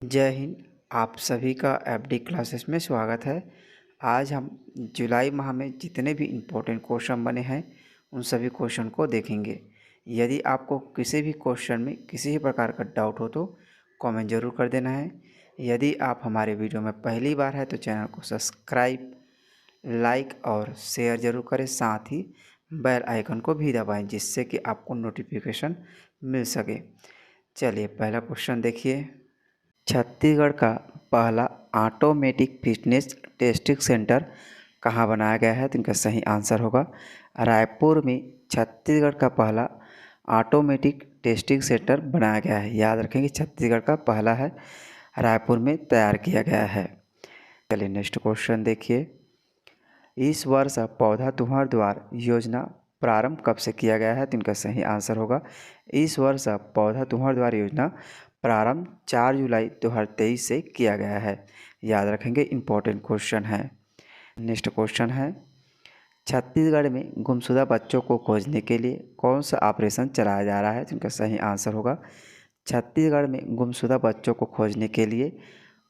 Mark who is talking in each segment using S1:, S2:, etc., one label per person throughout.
S1: जय हिंद। आप सभी का एफडी क्लासेस में स्वागत है। आज हम जुलाई माह में जितने भी इम्पोर्टेंट क्वेश्चन बने हैं उन सभी क्वेश्चन को देखेंगे। यदि आपको किसी भी क्वेश्चन में किसी भी प्रकार का डाउट हो तो कमेंट ज़रूर कर देना है। यदि आप हमारे वीडियो में पहली बार है तो चैनल को सब्सक्राइब, लाइक और शेयर ज़रूर करें, साथ ही बेल आइकन को भी दबाएं जिससे कि आपको नोटिफिकेशन मिल सके। चलिए पहला क्वेश्चन देखिए। छत्तीसगढ़ का पहला ऑटोमेटिक फिटनेस टेस्टिंग सेंटर कहाँ बनाया गया है? तो इनका सही आंसर होगा रायपुर में। छत्तीसगढ़ का पहला ऑटोमेटिक टेस्टिंग सेंटर बनाया गया है। याद रखेंगे छत्तीसगढ़ का पहला है, रायपुर में तैयार किया गया है। चलिए नेक्स्ट क्वेश्चन देखिए। इस वर्ष पौधा तुम्हार द्वार योजना प्रारंभ कब से किया गया है? तो इनका सही आंसर होगा इस वर्ष पौधा तुम्हार द्वार योजना प्रारंभ 4 जुलाई 2023 से किया गया है। याद रखेंगे, इम्पोर्टेंट क्वेश्चन है। नेक्स्ट क्वेश्चन है, छत्तीसगढ़ में गुमशुदा बच्चों को खोजने के लिए कौन सा ऑपरेशन चलाया जा रहा है? तो इनका सही आंसर होगा छत्तीसगढ़ में गुमशुदा बच्चों को खोजने के लिए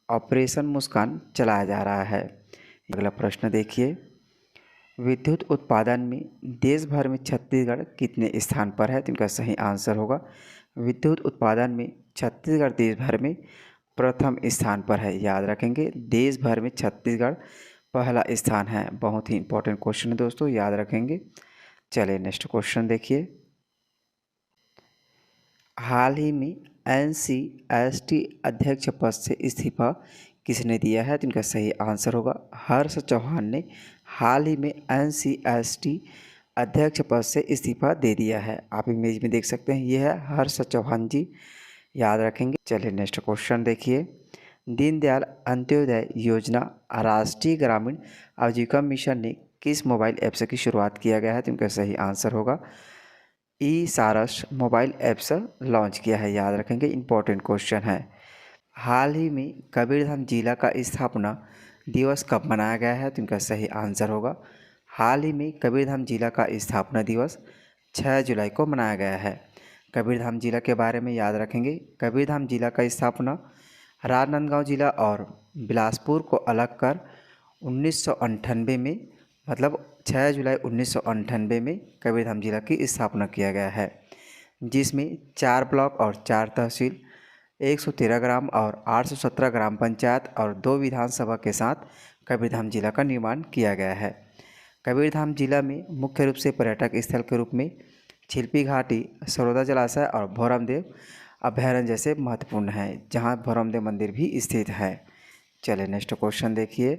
S1: ऑपरेशन मुस्कान चलाया जा रहा है। अगला प्रश्न देखिए। विद्युत उत्पादन में देश भर में छत्तीसगढ़ कितने स्थान पर है? तो इनका सही आंसर होगा विद्युत उत्पादन में छत्तीसगढ़ देश भर में प्रथम स्थान पर है। याद रखेंगे, देश भर में छत्तीसगढ़ पहला स्थान है। बहुत ही इंपॉर्टेंट क्वेश्चन है दोस्तों, याद रखेंगे। चलिए नेक्स्ट क्वेश्चन देखिए। हाल ही में NCST अध्यक्ष पद से इस्तीफा किसने दिया है? तो इनका सही आंसर होगा हर्ष चौहान ने हाल ही में NCST अध्यक्ष पद से इस्तीफा दे दिया है। आप इमेज में देख सकते हैं, ये है हर्ष चौहान जी। याद रखेंगे। चलिए नेक्स्ट क्वेश्चन देखिए। दीनदयाल अंत्योदय योजना राष्ट्रीय ग्रामीण आजीविका मिशन ने किस मोबाइल ऐप से की शुरुआत किया गया है? तो इनका सही आंसर होगा ई सारस मोबाइल ऐप से लॉन्च किया है। याद रखेंगे, इंपॉर्टेंट क्वेश्चन है। हाल ही में कबीरधाम जिला का स्थापना दिवस कब मनाया गया है? तो इनका सही आंसर होगा हाल ही में कबीरधाम जिला का स्थापना दिवस 6 जुलाई को मनाया गया है। कबीरधाम जिला के बारे में याद रखेंगे, कबीरधाम जिला का स्थापना राजनांदगांव जिला और बिलासपुर को अलग कर 1998 में, मतलब 6 जुलाई 1998 में कबीरधाम जिला की स्थापना किया गया है, जिसमें 4 ब्लॉक और 4 तहसील, 113 ग्राम और 817 ग्राम पंचायत और 2 विधानसभा के साथ कबीरधाम जिला का निर्माण किया गया है। कबीरधाम जिला में मुख्य रूप से पर्यटक स्थल के रूप में छिलपी घाटी, सरोदा जलाशय और भौरमदेव अभयारण्य जैसे महत्वपूर्ण हैं, जहां भौरमदेव मंदिर भी स्थित है। चलिए नेक्स्ट क्वेश्चन देखिए।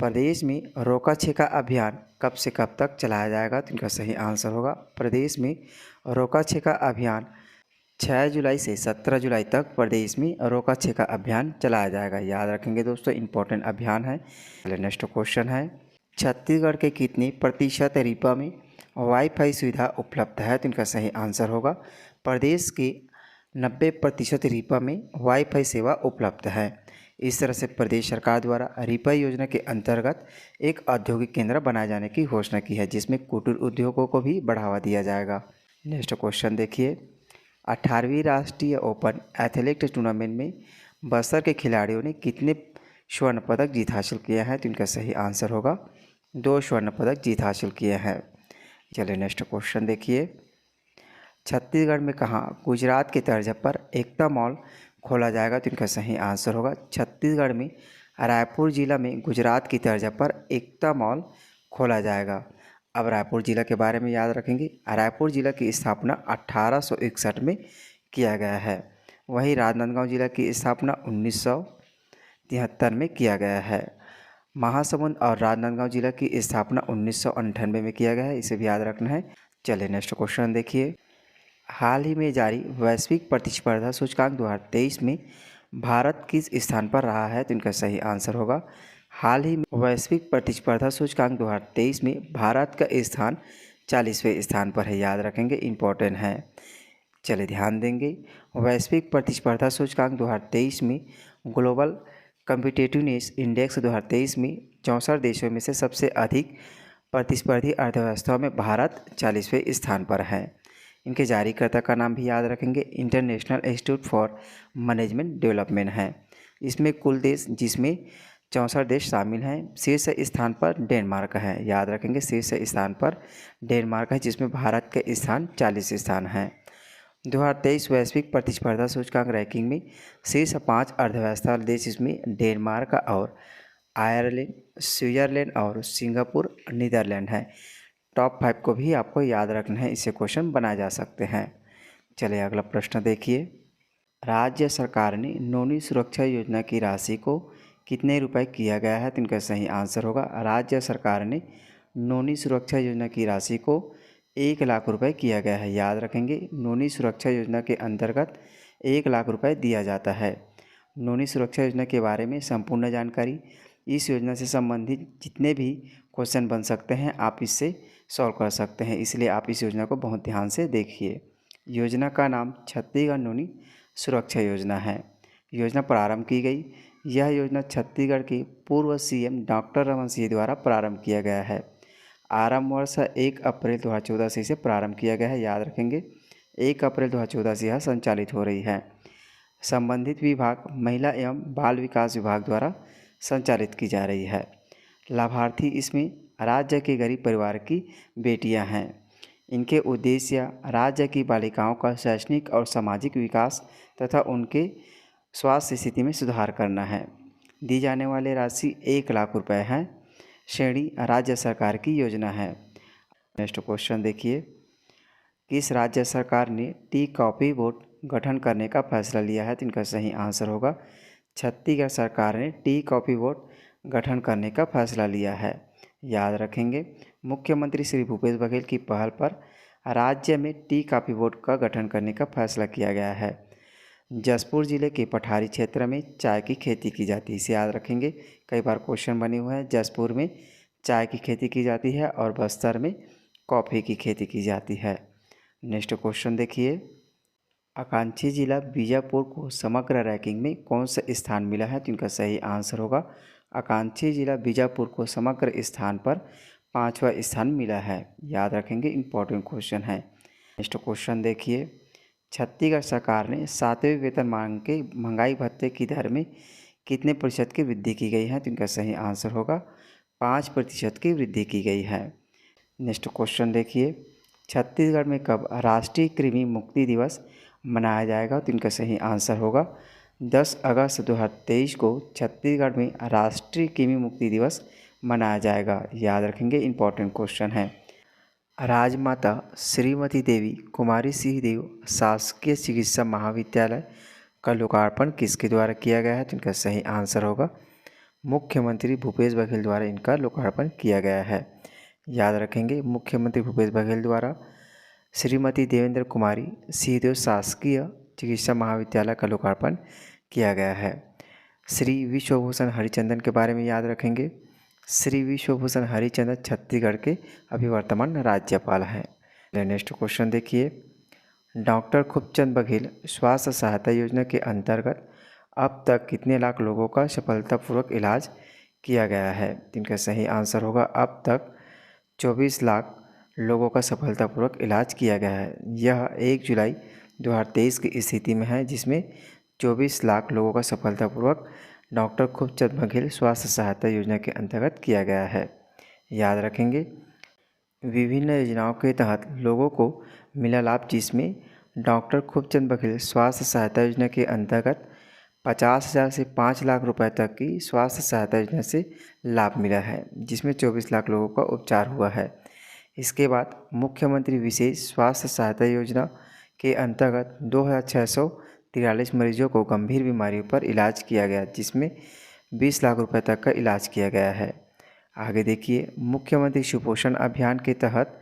S1: प्रदेश में रोका छेका अभियान कब से कब तक चलाया जाएगा? तो इनका सही आंसर होगा प्रदेश में रोका छेका अभियान 6 जुलाई से 17 जुलाई तक प्रदेश में रोका छेका अभियान चलाया जाएगा। याद रखेंगे दोस्तों, इंपॉर्टेंट अभियान है। चलिए नेक्स्ट क्वेश्चन है, छत्तीसगढ़ के कितने प्रतिशत रीपा में वाईफाई सुविधा उपलब्ध है? तो इनका सही आंसर होगा प्रदेश के 90% रीपा में वाईफाई सेवा उपलब्ध है। इस तरह से प्रदेश सरकार द्वारा रीपा योजना के अंतर्गत एक औद्योगिक केंद्र बनाए जाने की घोषणा की है, जिसमें कुटीर उद्योगों को भी बढ़ावा दिया जाएगा। नेक्स्ट क्वेश्चन देखिए। 18वीं राष्ट्रीय ओपन एथलेटिक्स टूर्नामेंट में बस्तर के खिलाड़ियों ने कितने स्वर्ण पदक जीत हासिल किया है? तो इनका सही आंसर होगा 2 स्वर्ण पदक जीत हासिल किए हैं। चलिए नेक्स्ट क्वेश्चन देखिए। छत्तीसगढ़ में कहाँ गुजरात के तर्ज पर एकता मॉल खोला जाएगा? तो इनका सही आंसर होगा छत्तीसगढ़ में रायपुर जिला में गुजरात की तर्ज पर एकता मॉल खोला जाएगा। अब रायपुर जिला के बारे में याद रखेंगे, रायपुर जिला की स्थापना 1861 में किया गया है। वहीं राजनांदगांव जिला की स्थापना 1973 में किया गया है। महासमुंद और राजनांदगांव जिला की स्थापना 1998 में किया गया है, इसे भी याद रखना है। चलिए नेक्स्ट क्वेश्चन देखिए। हाल ही में जारी वैश्विक प्रतिस्पर्धा सूचकांक 2023 में भारत किस स्थान पर रहा है? तो इनका सही आंसर होगा हाल ही में वैश्विक प्रतिस्पर्धा सूचकांक 2023 में भारत का स्थान 40वें स्थान पर है। याद रखेंगे, इम्पोर्टेंट है। चलिए ध्यान देंगे, वैश्विक प्रतिस्पर्धा सूचकांक 2023 में ग्लोबल कम्पिटिटिवनेस इंडेक्स 2023 में 64 देशों में से सबसे अधिक प्रतिस्पर्धी अर्थव्यवस्थाओं में भारत 40वें स्थान पर है। इनके जारीकर्ता का नाम भी याद रखेंगे, international institute for management development है। इसमें कुल देश जिसमें 64 देश शामिल हैं। शीर्ष स्थान पर डेनमार्क है, याद रखेंगे शीर्ष स्थान पर डेनमार्क है, जिसमें भारत के स्थान 40 स्थान हैं। 2023 वैश्विक प्रतिस्पर्धा सूचकांक रैंकिंग में शीर्ष 5 अर्थव्यवस्था देश इसमें डेनमार्क और आयरलैंड, स्विट्जरलैंड और सिंगापुर, नीदरलैंड है। टॉप 5 को भी आपको याद रखना है, इससे क्वेश्चन बनाए जा सकते हैं। चलिए अगला प्रश्न देखिए। राज्य सरकार ने नौवीं सुरक्षा योजना की राशि को कितने रुपए किया गया है, तो इनका सही आंसर होगा राज्य सरकार ने नौवीं सुरक्षा योजना की राशि को 1 लाख रुपए किया गया है। याद रखेंगे नौवीं सुरक्षा योजना के अंतर्गत 1 लाख रुपए दिया जाता है। नौवीं सुरक्षा योजना के बारे में संपूर्ण जानकारी, इस योजना से संबंधित जितने भी क्वेश्चन बन सकते हैं आप इससे सॉल्व कर सकते हैं, इसलिए आप इस योजना को बहुत ध्यान से देखिए। योजना का नाम छत्तीसगढ़ नौवीं सुरक्षा योजना है। योजना प्रारंभ की गई। यह योजना छत्तीसगढ़ के पूर्व सीएम डॉक्टर रमन सिंह द्वारा प्रारंभ किया गया है। आरंभ वर्ष 1 अप्रैल 2014 से इसे प्रारंभ किया गया है। याद रखेंगे 1 अप्रैल 2014 से यह संचालित हो रही है। संबंधित विभाग महिला एवं बाल विकास विभाग द्वारा संचालित की जा रही है। लाभार्थी इसमें राज्य के गरीब परिवार की बेटियां हैं। इनके उद्देश्य राज्य की बालिकाओं का शैक्षणिक और सामाजिक विकास तथा उनके स्वास्थ्य स्थिति में सुधार करना है। दी जाने वाली राशि 1 लाख रुपए है। श्रेणी राज्य सरकार की योजना है। नेक्स्ट क्वेश्चन देखिए। किस राज्य सरकार ने टी कॉपी बोर्ड गठन करने का फैसला लिया है, तो इनका सही आंसर होगा छत्तीसगढ़ सरकार ने टी कॉपी बोर्ड गठन करने का फैसला लिया है। याद रखेंगे मुख्यमंत्री श्री भूपेश बघेल की पहल पर राज्य में टी कॉपी बोर्ड का गठन करने का फैसला किया गया है। जशपुर जिले के पठारी क्षेत्र में चाय की खेती की जाती है, इसे याद रखेंगे, कई बार क्वेश्चन बने हुए हैं। जशपुर में चाय की खेती की जाती है और बस्तर में कॉफ़ी की खेती की जाती है। नेक्स्ट क्वेश्चन देखिए। आकांक्षी जिला बीजापुर को समग्र रैंकिंग में कौन सा स्थान मिला है, तो इनका सही आंसर होगा आकांक्षी जिला बीजापुर को समग्र स्थान पर 5वां स्थान मिला है। याद रखेंगे, इंपॉर्टेंट क्वेश्चन है। नेक्स्ट क्वेश्चन देखिए। छत्तीसगढ़ सरकार ने 7वें वेतनमान के महंगाई भत्ते की दर में कितने प्रतिशत की वृद्धि की गई है, तो इनका सही आंसर होगा 5% की वृद्धि की गई है। नेक्स्ट क्वेश्चन देखिए। छत्तीसगढ़ में कब राष्ट्रीय कृमि मुक्ति दिवस मनाया जाएगा, तो इनका सही आंसर होगा 10 अगस्त 2023 को छत्तीसगढ़ में राष्ट्रीय कृमि मुक्ति दिवस मनाया जाएगा। याद रखेंगे, इंपॉर्टेंट क्वेश्चन है। राजमाता श्रीमती देवी कुमारी सिंह देव शासकीय चिकित्सा महाविद्यालय का लोकार्पण किसके द्वारा किया गया है, तो इनका सही आंसर होगा मुख्यमंत्री भूपेश बघेल द्वारा इनका लोकार्पण किया गया है। याद रखेंगे मुख्यमंत्री भूपेश बघेल द्वारा श्रीमती देवेंद्र कुमारी सिंहदेव शासकीय चिकित्सा महाविद्यालय का लोकार्पण किया गया है। श्री विश्वभूषण हरिचंदन के बारे में याद रखेंगे। श्री विश्वभूषण हरिचंदन छत्तीसगढ़ के अभी वर्तमान राज्यपाल हैं। नेक्स्ट क्वेश्चन देखिए। डॉक्टर खूबचंद बघेल स्वास्थ्य सहायता योजना के अंतर्गत अब तक कितने लाख लोगों का सफलतापूर्वक इलाज किया गया है, इनका सही आंसर होगा अब तक 24 लाख लोगों का सफलतापूर्वक इलाज किया गया है। यह 1 जुलाई 2023 की स्थिति में है, जिसमें 24 लाख लोगों का सफलतापूर्वक डॉक्टर खूबचंद बघेल स्वास्थ्य सहायता योजना के अंतर्गत किया गया है। याद रखेंगे विभिन्न योजनाओं के तहत लोगों को मिला लाभ, जिसमें डॉक्टर खूबचंद बघेल स्वास्थ्य सहायता योजना के अंतर्गत 50,000 से 5 लाख रुपए तक की स्वास्थ्य सहायता योजना से लाभ मिला है, जिसमें 24 लाख लोगों का उपचार हुआ है। इसके बाद मुख्यमंत्री विशेष स्वास्थ्य सहायता योजना के अंतर्गत 2,643 मरीजों को गंभीर बीमारियों पर इलाज किया गया, जिसमें 20 लाख रुपए तक का इलाज किया गया है। आगे देखिए। मुख्यमंत्री सुपोषण अभियान के तहत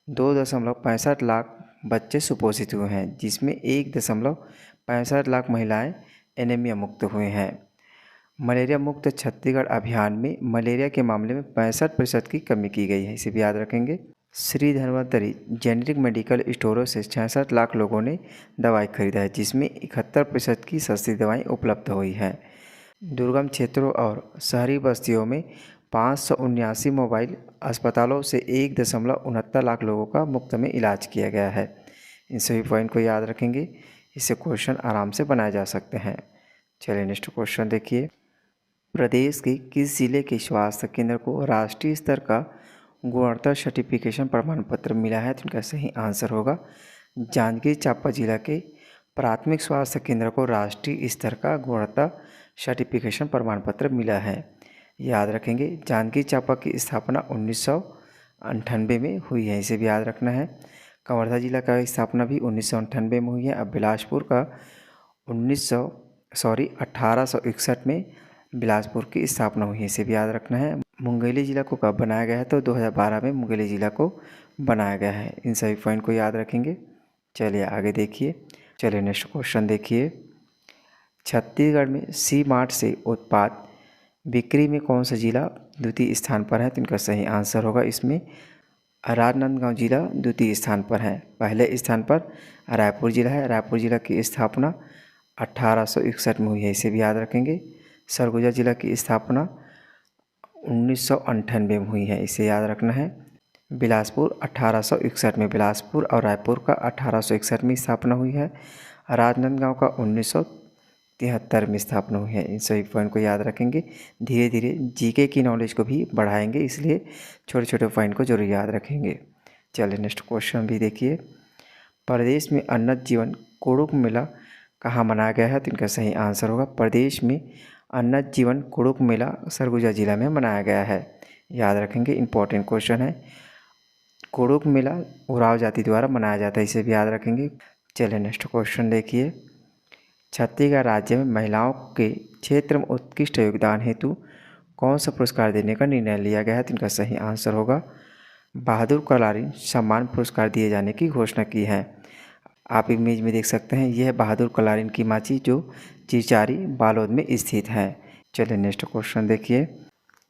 S1: 2.65 लाख बच्चे सुपोषित हुए हैं, जिसमें 1.65 लाख महिलाएं एनीमिया मुक्त हुए हैं। मलेरिया मुक्त छत्तीसगढ़ अभियान में मलेरिया के मामले में 65% की कमी की गई है, इसे भी याद रखेंगे। श्री धन्वंतरी जेनेरिक मेडिकल स्टोरों से 66 लाख लोगों ने दवाई खरीदा है, जिसमें 71% की सस्ती दवाएं उपलब्ध हुई हैं। दुर्गम क्षेत्रों और शहरी बस्तियों में 579 मोबाइल अस्पतालों से 1.69 लाख लोगों का मुफ्त में इलाज किया गया है। इन सभी पॉइंट को याद रखेंगे, इससे क्वेश्चन आराम से बनाए जा सकते हैं। चलिए नेक्स्ट क्वेश्चन देखिए। प्रदेश के किस जिले के स्वास्थ्य केंद्र को राष्ट्रीय स्तर का गुणवत्ता सर्टिफिकेशन प्रमाण पत्र मिला है? तो इनका सही आंसर होगा जांजगीर चांपा जिला के प्राथमिक स्वास्थ्य केंद्र को राष्ट्रीय स्तर का गुणवत्ता सर्टिफिकेशन प्रमाण पत्र मिला है। याद रखेंगे, जांजगीर चांपा की स्थापना 1998 में हुई है, इसे भी याद रखना है। कवर्धा जिला का स्थापना भी 1998 में हुई है। अब बिलासपुर का 1861 में बिलासपुर की स्थापना हुई है, इसे भी याद रखना है। मुंगेली जिला को कब बनाया गया है? तो 2012 में मुंगेली जिला को बनाया गया है। इन सभी पॉइंट को याद रखेंगे। चलिए आगे देखिए। चलिए नेक्स्ट क्वेश्चन देखिए। छत्तीसगढ़ में सी मार्ट से उत्पाद बिक्री में कौन सा जिला द्वितीय स्थान पर है? तो इनका सही आंसर होगा इसमें राजनांदगांव जिला द्वितीय स्थान पर है। पहले स्थान पर रायपुर जिला है। रायपुर जिला की स्थापना 1861 में हुई है, इसे भी याद रखेंगे। सरगुजा जिला की स्थापना 1998 में हुई है, इसे याद रखना है। बिलासपुर 1861 में, बिलासपुर और रायपुर का 1861 में स्थापना हुई है। राजनांदगांव का 1973 में स्थापना हुई है। इन सभी पॉइंट को याद रखेंगे। धीरे धीरे जीके की नॉलेज को भी बढ़ाएंगे, इसलिए छोटे छोटे पॉइंट को जरूर याद रखेंगे। चलिए नेक्स्ट क्वेश्चन भी देखिए। प्रदेश में अन्नत जीवन कुड़ुक मेला कहाँ मनाया गया है? तो इनका सही आंसर होगा प्रदेश में अन्नत जीवन कुड़ुक मेला सरगुजा जिला में मनाया गया है। याद रखेंगे, इंपॉर्टेंट क्वेश्चन है। कुड़ुक मेला उरांव जाति द्वारा मनाया जाता है, इसे भी याद रखेंगे। चलिए नेक्स्ट क्वेश्चन देखिए। छत्तीसगढ़ राज्य में महिलाओं के क्षेत्र में उत्कृष्ट योगदान हेतु कौन सा पुरस्कार देने का निर्णय लिया गया है? तो इनका सही आंसर होगा बहादुर कलारी सम्मान पुरस्कार दिए जाने की घोषणा की है। आप इमेज में देख सकते हैं, यह बहादुर कलारीन की माची जो चिरचारी बालोद में स्थित है। चलिए नेक्स्ट क्वेश्चन देखिए।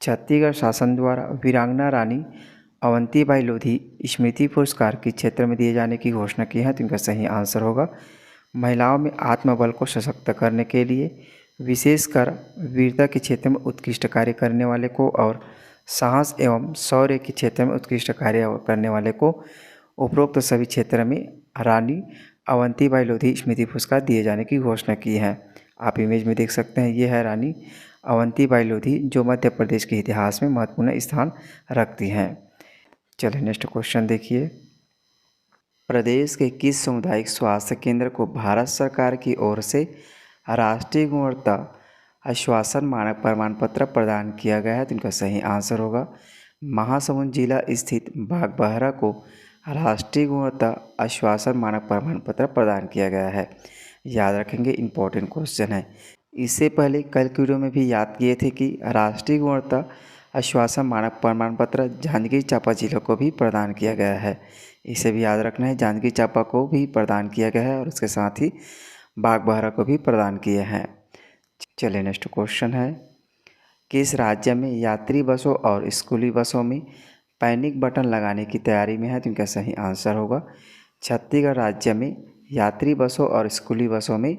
S1: छत्तीसगढ़ शासन द्वारा वीरांगना रानी अवंतीबाई लोधी स्मृति पुरस्कार किस क्षेत्र में दिए जाने की घोषणा की है? तो इनका सही आंसर होगा महिलाओं में आत्मबल को सशक्त करने के लिए विशेषकर वीरता के क्षेत्र में उत्कृष्ट कार्य करने वाले को और साहस एवं शौर्य के क्षेत्र में उत्कृष्ट कार्य करने वाले को उपरोक्त सभी क्षेत्र में रानी अवंतीबाई लोधी स्मृति पुरस्कार दिए जाने की घोषणा की है। आप इमेज में देख सकते हैं, ये है रानी अवंतीबाई लोधी जो मध्य प्रदेश के इतिहास में महत्वपूर्ण स्थान रखती हैं। चलिए नेक्स्ट क्वेश्चन देखिए। प्रदेश के किस सामुदायिक स्वास्थ्य केंद्र को भारत सरकार की ओर से राष्ट्रीय गुणवत्ता आश्वासन मानक प्रमाण पत्र प्रदान किया गया है? तो इनका सही आंसर होगा महासमुंद जिला स्थित बागबाहरा को राष्ट्रीय गुणवत्ता आश्वासन मानक प्रमाण पत्र प्रदान किया गया है। याद रखेंगे, इंपॉर्टेंट क्वेश्चन है। इससे पहले कल की वीडियो में भी याद किए थे कि राष्ट्रीय गुणवत्ता आश्वासन मानक प्रमाण पत्र जांजगीर चांपा जिले को भी प्रदान किया गया है, इसे भी याद रखना है। जांजगीर चांपा को भी प्रदान किया गया है और उसके साथ ही बागबाहरा को भी प्रदान किए हैं। चलिए नेक्स्ट क्वेश्चन है। किस राज्य में यात्री बसों और स्कूली बसों में पैनिक बटन लगाने की तैयारी में है? तो इनका सही आंसर होगा छत्तीसगढ़ राज्य में यात्री बसों और स्कूली बसों में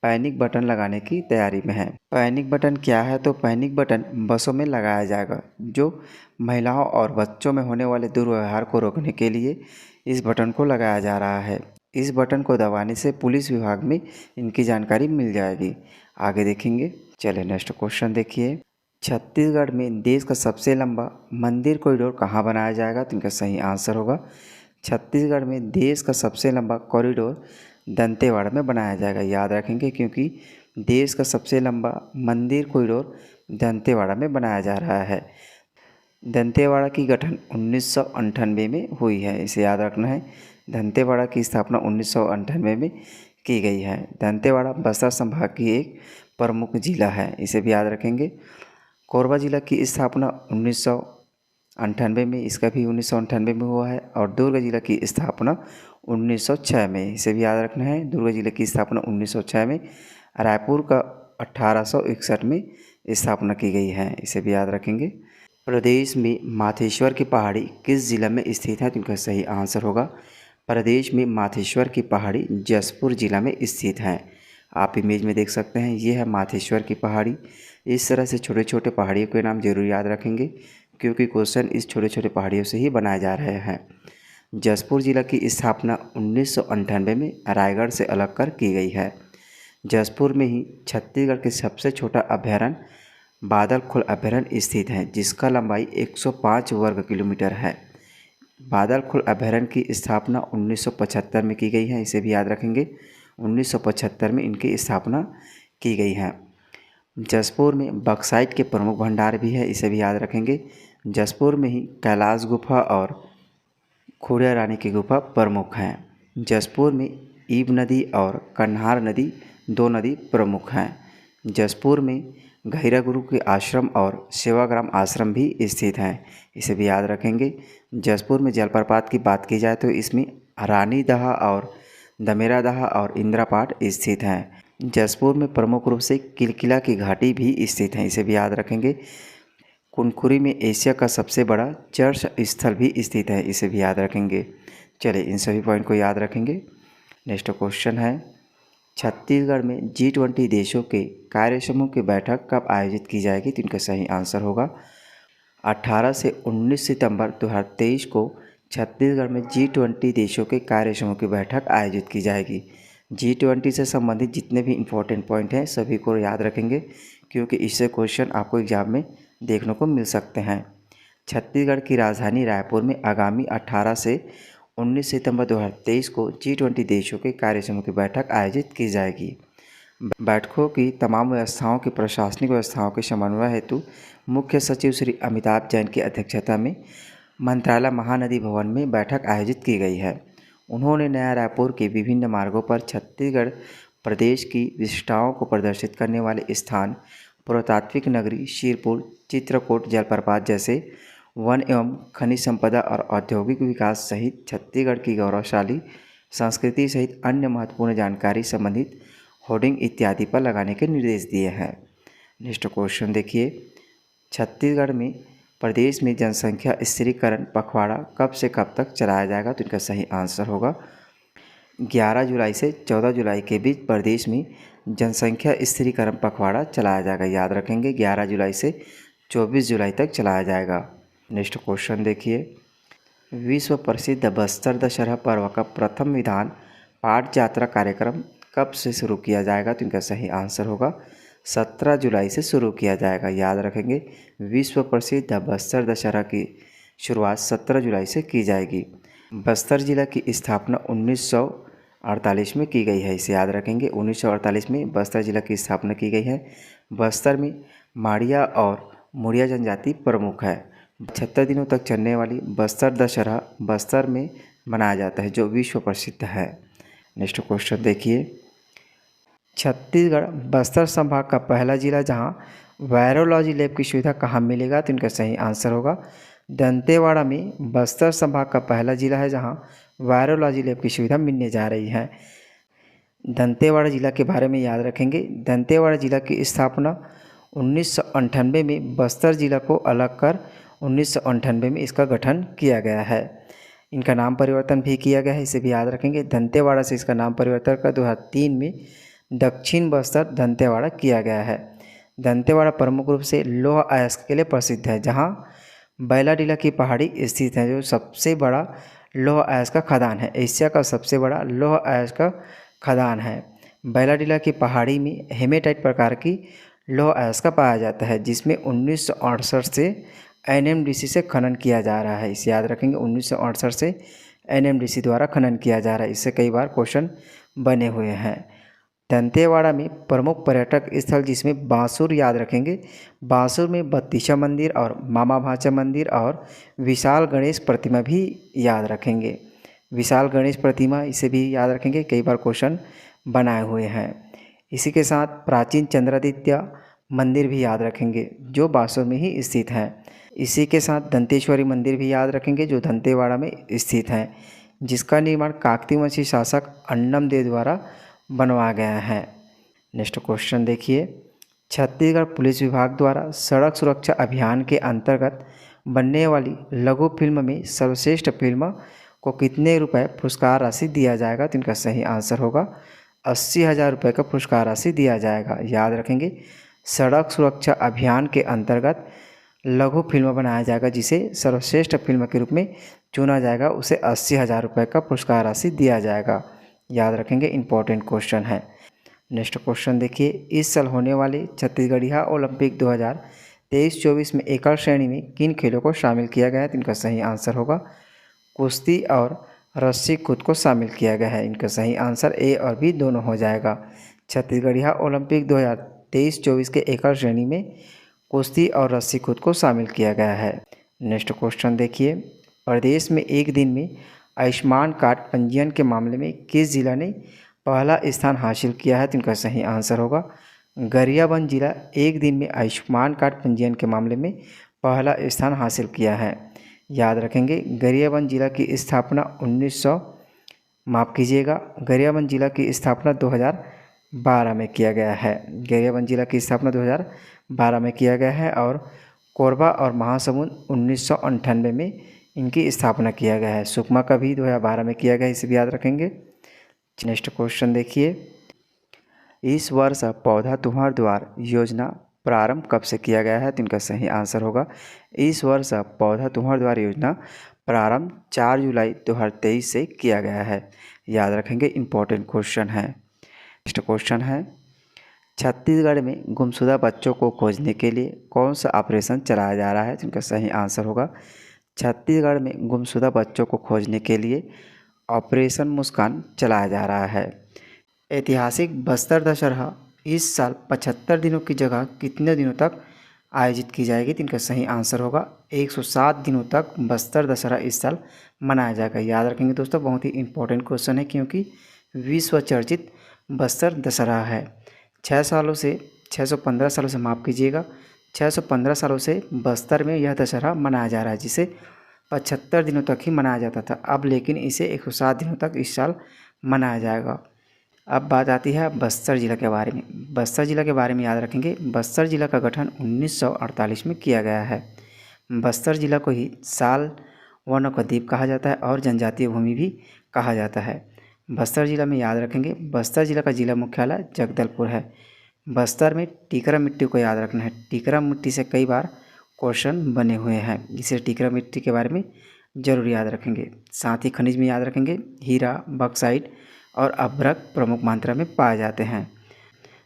S1: पैनिक बटन लगाने की तैयारी में है। पैनिक बटन क्या है? तो पैनिक बटन बसों में लगाया जाएगा जो महिलाओं और बच्चों में होने वाले दुर्व्यवहार को रोकने के लिए इस बटन को लगाया जा रहा है। इस बटन को दबाने से पुलिस विभाग में इनकी जानकारी मिल जाएगी। आगे देखेंगे। चलिए नेक्स्ट क्वेश्चन देखिए। छत्तीसगढ़ में देश का सबसे लंबा मंदिर कॉरिडोर कहाँ बनाया जाएगा? तो इनका सही आंसर होगा छत्तीसगढ़ में देश का सबसे लंबा कॉरिडोर दंतेवाड़ा में बनाया जाएगा। याद रखेंगे, क्योंकि देश का सबसे लंबा मंदिर कॉरिडोर दंतेवाड़ा में बनाया जा रहा है। दंतेवाड़ा की गठन 1998 में हुई है, इसे याद रखना है। दंतेवाड़ा की स्थापना 1998 में की गई है। दंतेवाड़ा बस्तर संभाग की एक प्रमुख जिला है, इसे भी याद रखेंगे। कोरबा जिला की स्थापना 1998 में, इसका भी 1998 में हुआ है। और दुर्ग जिला की स्थापना 1906 में, इसे भी याद रखना है। दुर्ग जिले की स्थापना 1906 में। रायपुर का 1861 में स्थापना की गई है, इसे भी याद रखेंगे। प्रदेश में माथेश्वर की पहाड़ी किस जिला में स्थित है? तो इनका सही आंसर होगा प्रदेश में माथेश्वर की पहाड़ी जशपुर जिला में स्थित है। आप इमेज में देख सकते हैं, ये है माथेश्वर की पहाड़ी। इस तरह से छोटे छोटे पहाड़ियों के नाम जरूर याद रखेंगे, क्योंकि क्वेश्चन इस छोटे छोटे पहाड़ियों से ही बनाए जा रहे हैं। जसपुर जिला की स्थापना 1998 में रायगढ़ से अलग कर की गई है। जसपुर में ही छत्तीसगढ़ के सबसे छोटा अभयारण्य बादलखोल अभयारण्य स्थित है, जिसका लंबाई 105 वर्ग किलोमीटर है। बादलखोल अभयारण्य की स्थापना 1975 में की गई है, इसे भी याद रखेंगे। 1975 में इनकी स्थापना की गई है। जसपुर में बक्साइट के प्रमुख भंडार भी है, इसे भी याद रखेंगे। जसपुर में ही कैलाश गुफा और खुड़िया रानी की गुफा प्रमुख हैं। जसपुर में ईब नदी और कन्हार नदी, दो नदी प्रमुख हैं। जसपुर में गहिरा गुरु के आश्रम और सेवाग्राम आश्रम भी स्थित हैं, इसे भी याद रखेंगे। जसपुर में जलप्रपात की बात की जाए तो इसमें रानी दहा और दमेरा दहा और इंद्रापाट स्थित हैं। जसपुर में प्रमुख रूप से किलकिला की घाटी भी स्थित है, इसे भी याद रखेंगे। कुनकुरी में एशिया का सबसे बड़ा चर्च स्थल भी स्थित है, इसे भी याद रखेंगे। चलिए इन सभी पॉइंट को याद रखेंगे। नेक्स्ट क्वेश्चन है, छत्तीसगढ़ में G20 देशों के कार्य समूह की बैठक कब आयोजित की जाएगी? तो इनका सही आंसर होगा 18 से 19 सितंबर 2023 को छत्तीसगढ़ में G20 देशों के कार्य समूह की बैठक आयोजित की जाएगी। G20 से संबंधित जितने भी इम्पोर्टेंट पॉइंट हैं सभी को याद रखेंगे, क्योंकि इससे क्वेश्चन आपको एग्जाम में देखने को मिल सकते हैं। छत्तीसगढ़ की राजधानी रायपुर में आगामी 18 से 19 सितंबर 2023 को G20 देशों के कार्य समूह की बैठक आयोजित की जाएगी। बैठकों की तमाम व्यवस्थाओं की प्रशासनिक व्यवस्थाओं के समन्वय हेतु मुख्य सचिव श्री अमिताभ जैन की अध्यक्षता में मंत्रालय महानदी भवन में बैठक आयोजित की गई है। उन्होंने नया रायपुर के विभिन्न मार्गों पर छत्तीसगढ़ प्रदेश की विशिष्टताओं को प्रदर्शित करने वाले स्थान, पुरातात्विक नगरी शिरपुर, चित्रकूट जलप्रपात जैसे वन एवं खनिज संपदा और औद्योगिक विकास सहित छत्तीसगढ़ की गौरवशाली संस्कृति सहित अन्य महत्वपूर्ण जानकारी संबंधित होर्डिंग इत्यादि पर लगाने के निर्देश दिए हैं। नेक्स्ट क्वेश्चन देखिए, छत्तीसगढ़ में प्रदेश में जनसंख्या स्थिरीकरण पखवाड़ा कब से कब तक चलाया जाएगा? तो इनका सही आंसर होगा 11 जुलाई से 14 जुलाई के बीच प्रदेश में जनसंख्या स्थिरीकरण पखवाड़ा चलाया जाएगा। याद रखेंगे 11 जुलाई से 24 जुलाई तक चलाया जाएगा। नेक्स्ट क्वेश्चन देखिए, विश्व प्रसिद्ध बस्तर दशहरा पर्व का प्रथम विधान पाठ यात्रा कार्यक्रम कब से शुरू किया जाएगा? तो इनका सही आंसर होगा 17 जुलाई से शुरू किया जाएगा। याद रखेंगे विश्व प्रसिद्ध बस्तर दशहरा की शुरुआत 17 जुलाई से की जाएगी। बस्तर जिला की स्थापना 1948 में की गई है, इसे याद रखेंगे। 1948 में बस्तर जिला की स्थापना की गई है। बस्तर में माड़िया और मुड़िया जनजाति प्रमुख है। 76 दिनों तक चलने वाली बस्तर दशहरा बस्तर में मनाया जाता है, जो विश्व प्रसिद्ध है। नेक्स्ट क्वेश्चन देखिए, छत्तीसगढ़ बस्तर संभाग का पहला जिला जहां वायरोलॉजी लैब की सुविधा कहाँ मिलेगा? तो इनका सही आंसर होगा दंतेवाड़ा में बस्तर संभाग का पहला जिला है जहां वायरोलॉजी लैब की सुविधा मिलने जा रही है। दंतेवाड़ा जिला के बारे में याद रखेंगे। दंतेवाड़ा जिला की स्थापना 1998 में बस्तर जिला को अलग कर 1998 में इसका गठन किया गया है। इनका नाम परिवर्तन भी किया गया है, इसे भी याद रखेंगे। दंतेवाड़ा से इसका नाम परिवर्तन कर 2003 में दक्षिण बस्तर दंतेवाड़ा किया गया है। दंतेवाड़ा प्रमुख रूप से लौह अयस्क के लिए प्रसिद्ध है, जहां बैलाडीला की पहाड़ी स्थित है, जो सबसे बड़ा लौह अयस्क का खदान है। एशिया का सबसे बड़ा लौह अयस्क का खदान है। बैलाडीला की पहाड़ी में हेमेटाइट प्रकार की लौह अयस्क का पाया जाता है, जिसमें 1968 से NMDC से खनन किया जा रहा है। इसे याद रखेंगे 1968 से NMDC द्वारा खनन किया जा रहा है। इससे कई बार क्वेश्चन बने हुए हैं। दंतेवाड़ा में प्रमुख पर्यटक स्थल जिसमें बांसुर याद रखेंगे। बांसुर में बत्तीसा मंदिर और मामा भांचा मंदिर और विशाल गणेश प्रतिमा भी याद रखेंगे। विशाल गणेश प्रतिमा इसे भी याद रखेंगे, कई बार क्वेश्चन बनाए हुए हैं। इसी के साथ प्राचीन चंद्रादित्य मंदिर भी याद रखेंगे, जो बांसुर में ही स्थित है। इसी के साथ दंतेश्वरी मंदिर भी याद रखेंगे, जो दंतेवाड़ा में स्थित है, जिसका निर्माण काकतीय वंशी शासक अन्नम देव द्वारा बनवाया गया है। नेक्स्ट क्वेश्चन देखिए, छत्तीसगढ़ पुलिस विभाग द्वारा सड़क सुरक्षा अभियान के अंतर्गत बनने वाली लघु फिल्म में सर्वश्रेष्ठ फिल्म को कितने रुपए पुरस्कार राशि दिया जाएगा? तो इनका सही आंसर होगा 80,000 रुपये का पुरस्कार राशि दिया जाएगा। याद रखेंगे सड़क सुरक्षा अभियान के अंतर्गत लघु फिल्म बनाया जाएगा जिसे सर्वश्रेष्ठ फिल्म के रूप में चुना जाएगा उसे 80,000 रुपये का पुरस्कार राशि दिया जाएगा। याद रखेंगे, इंपॉर्टेंट क्वेश्चन है। नेक्स्ट क्वेश्चन देखिए, इस साल होने वाले छत्तीसगढ़िया ओलंपिक 2023-24 में एकल श्रेणी में किन खेलों को शामिल किया गया है? तो इनका सही आंसर होगा कुश्ती और रस्सी कूद को शामिल किया गया है। इनका सही आंसर ए और बी दोनों हो जाएगा। छत्तीसगढ़िया ओलंपिक 2023-24 के एकल श्रेणी में कुश्ती और रस्सी कूद को शामिल किया गया है। नेक्स्ट क्वेश्चन देखिए, प्रदेश में एक दिन में आयुष्मान कार्ड पंजीयन के मामले में किस जिला ने पहला स्थान हासिल किया है? तो इनका सही आंसर होगा गरियाबंद जिला एक दिन में आयुष्मान कार्ड पंजीयन के मामले में पहला स्थान हासिल किया है। याद रखेंगे, गरियाबंद जिला की स्थापना गरियाबंद जिला की स्थापना 2012 में किया गया है। गरियाबंद जिला की स्थापना 2012 में किया गया है और कोरबा और महासमुंद 1998 में इनकी स्थापना किया गया है। सुकमा का भी 2012 में किया गया, इसे भी याद रखेंगे। नेक्स्ट क्वेश्चन देखिए, इस वर्ष पौधा तुम्हार द्वार योजना प्रारंभ कब से किया गया है? तो इनका सही आंसर होगा इस वर्ष पौधा तुम्हार द्वार योजना प्रारंभ 4 जुलाई 2023 से किया गया है। याद रखेंगे, इंपॉर्टेंट क्वेश्चन है। नेक्स्ट क्वेश्चन है, छत्तीसगढ़ में गुमशुदा बच्चों को खोजने के लिए कौन सा ऑपरेशन चलाया जा रहा है? तो इनका सही आंसर होगा छत्तीसगढ़ में गुमशुदा बच्चों को खोजने के लिए ऑपरेशन मुस्कान चलाया जा रहा है। ऐतिहासिक बस्तर दशहरा इस साल 75 दिनों की जगह कितने दिनों तक आयोजित की जाएगी? तो इनका सही आंसर होगा 107 दिनों तक बस्तर दशहरा इस साल मनाया जाएगा। याद रखेंगे दोस्तों, बहुत ही इंपॉर्टेंट क्वेश्चन है क्योंकि विश्व चर्चित बस्तर दशहरा है। 615 सालों से माफ़ कीजिएगा 615 सालों से बस्तर में यह दशहरा मनाया जा रहा है, जिसे 75 दिनों तक ही मनाया जाता था। अब लेकिन इसे 107 दिनों तक इस साल मनाया जाएगा। अब बात आती है बस्तर ज़िला के बारे में। बस्तर ज़िला के बारे में याद रखेंगे, बस्तर ज़िला का गठन 1948 में किया गया है। बस्तर ज़िला को ही साल वनों का द्वीप कहा जाता है और जनजातीय भूमि भी कहा जाता है। बस्तर ज़िला में याद रखेंगे, बस्तर ज़िला का जिला मुख्यालय जगदलपुर है। बस्तर में टीकरा मिट्टी को याद रखना है। टीकरा मिट्टी से कई बार क्वेश्चन बने हुए हैं, इसे टीकरा मिट्टी के बारे में जरूर याद रखेंगे। साथ ही खनिज में याद रखेंगे, हीरा, बक्साइट और अभ्रक प्रमुख मात्रा में पाए जाते हैं।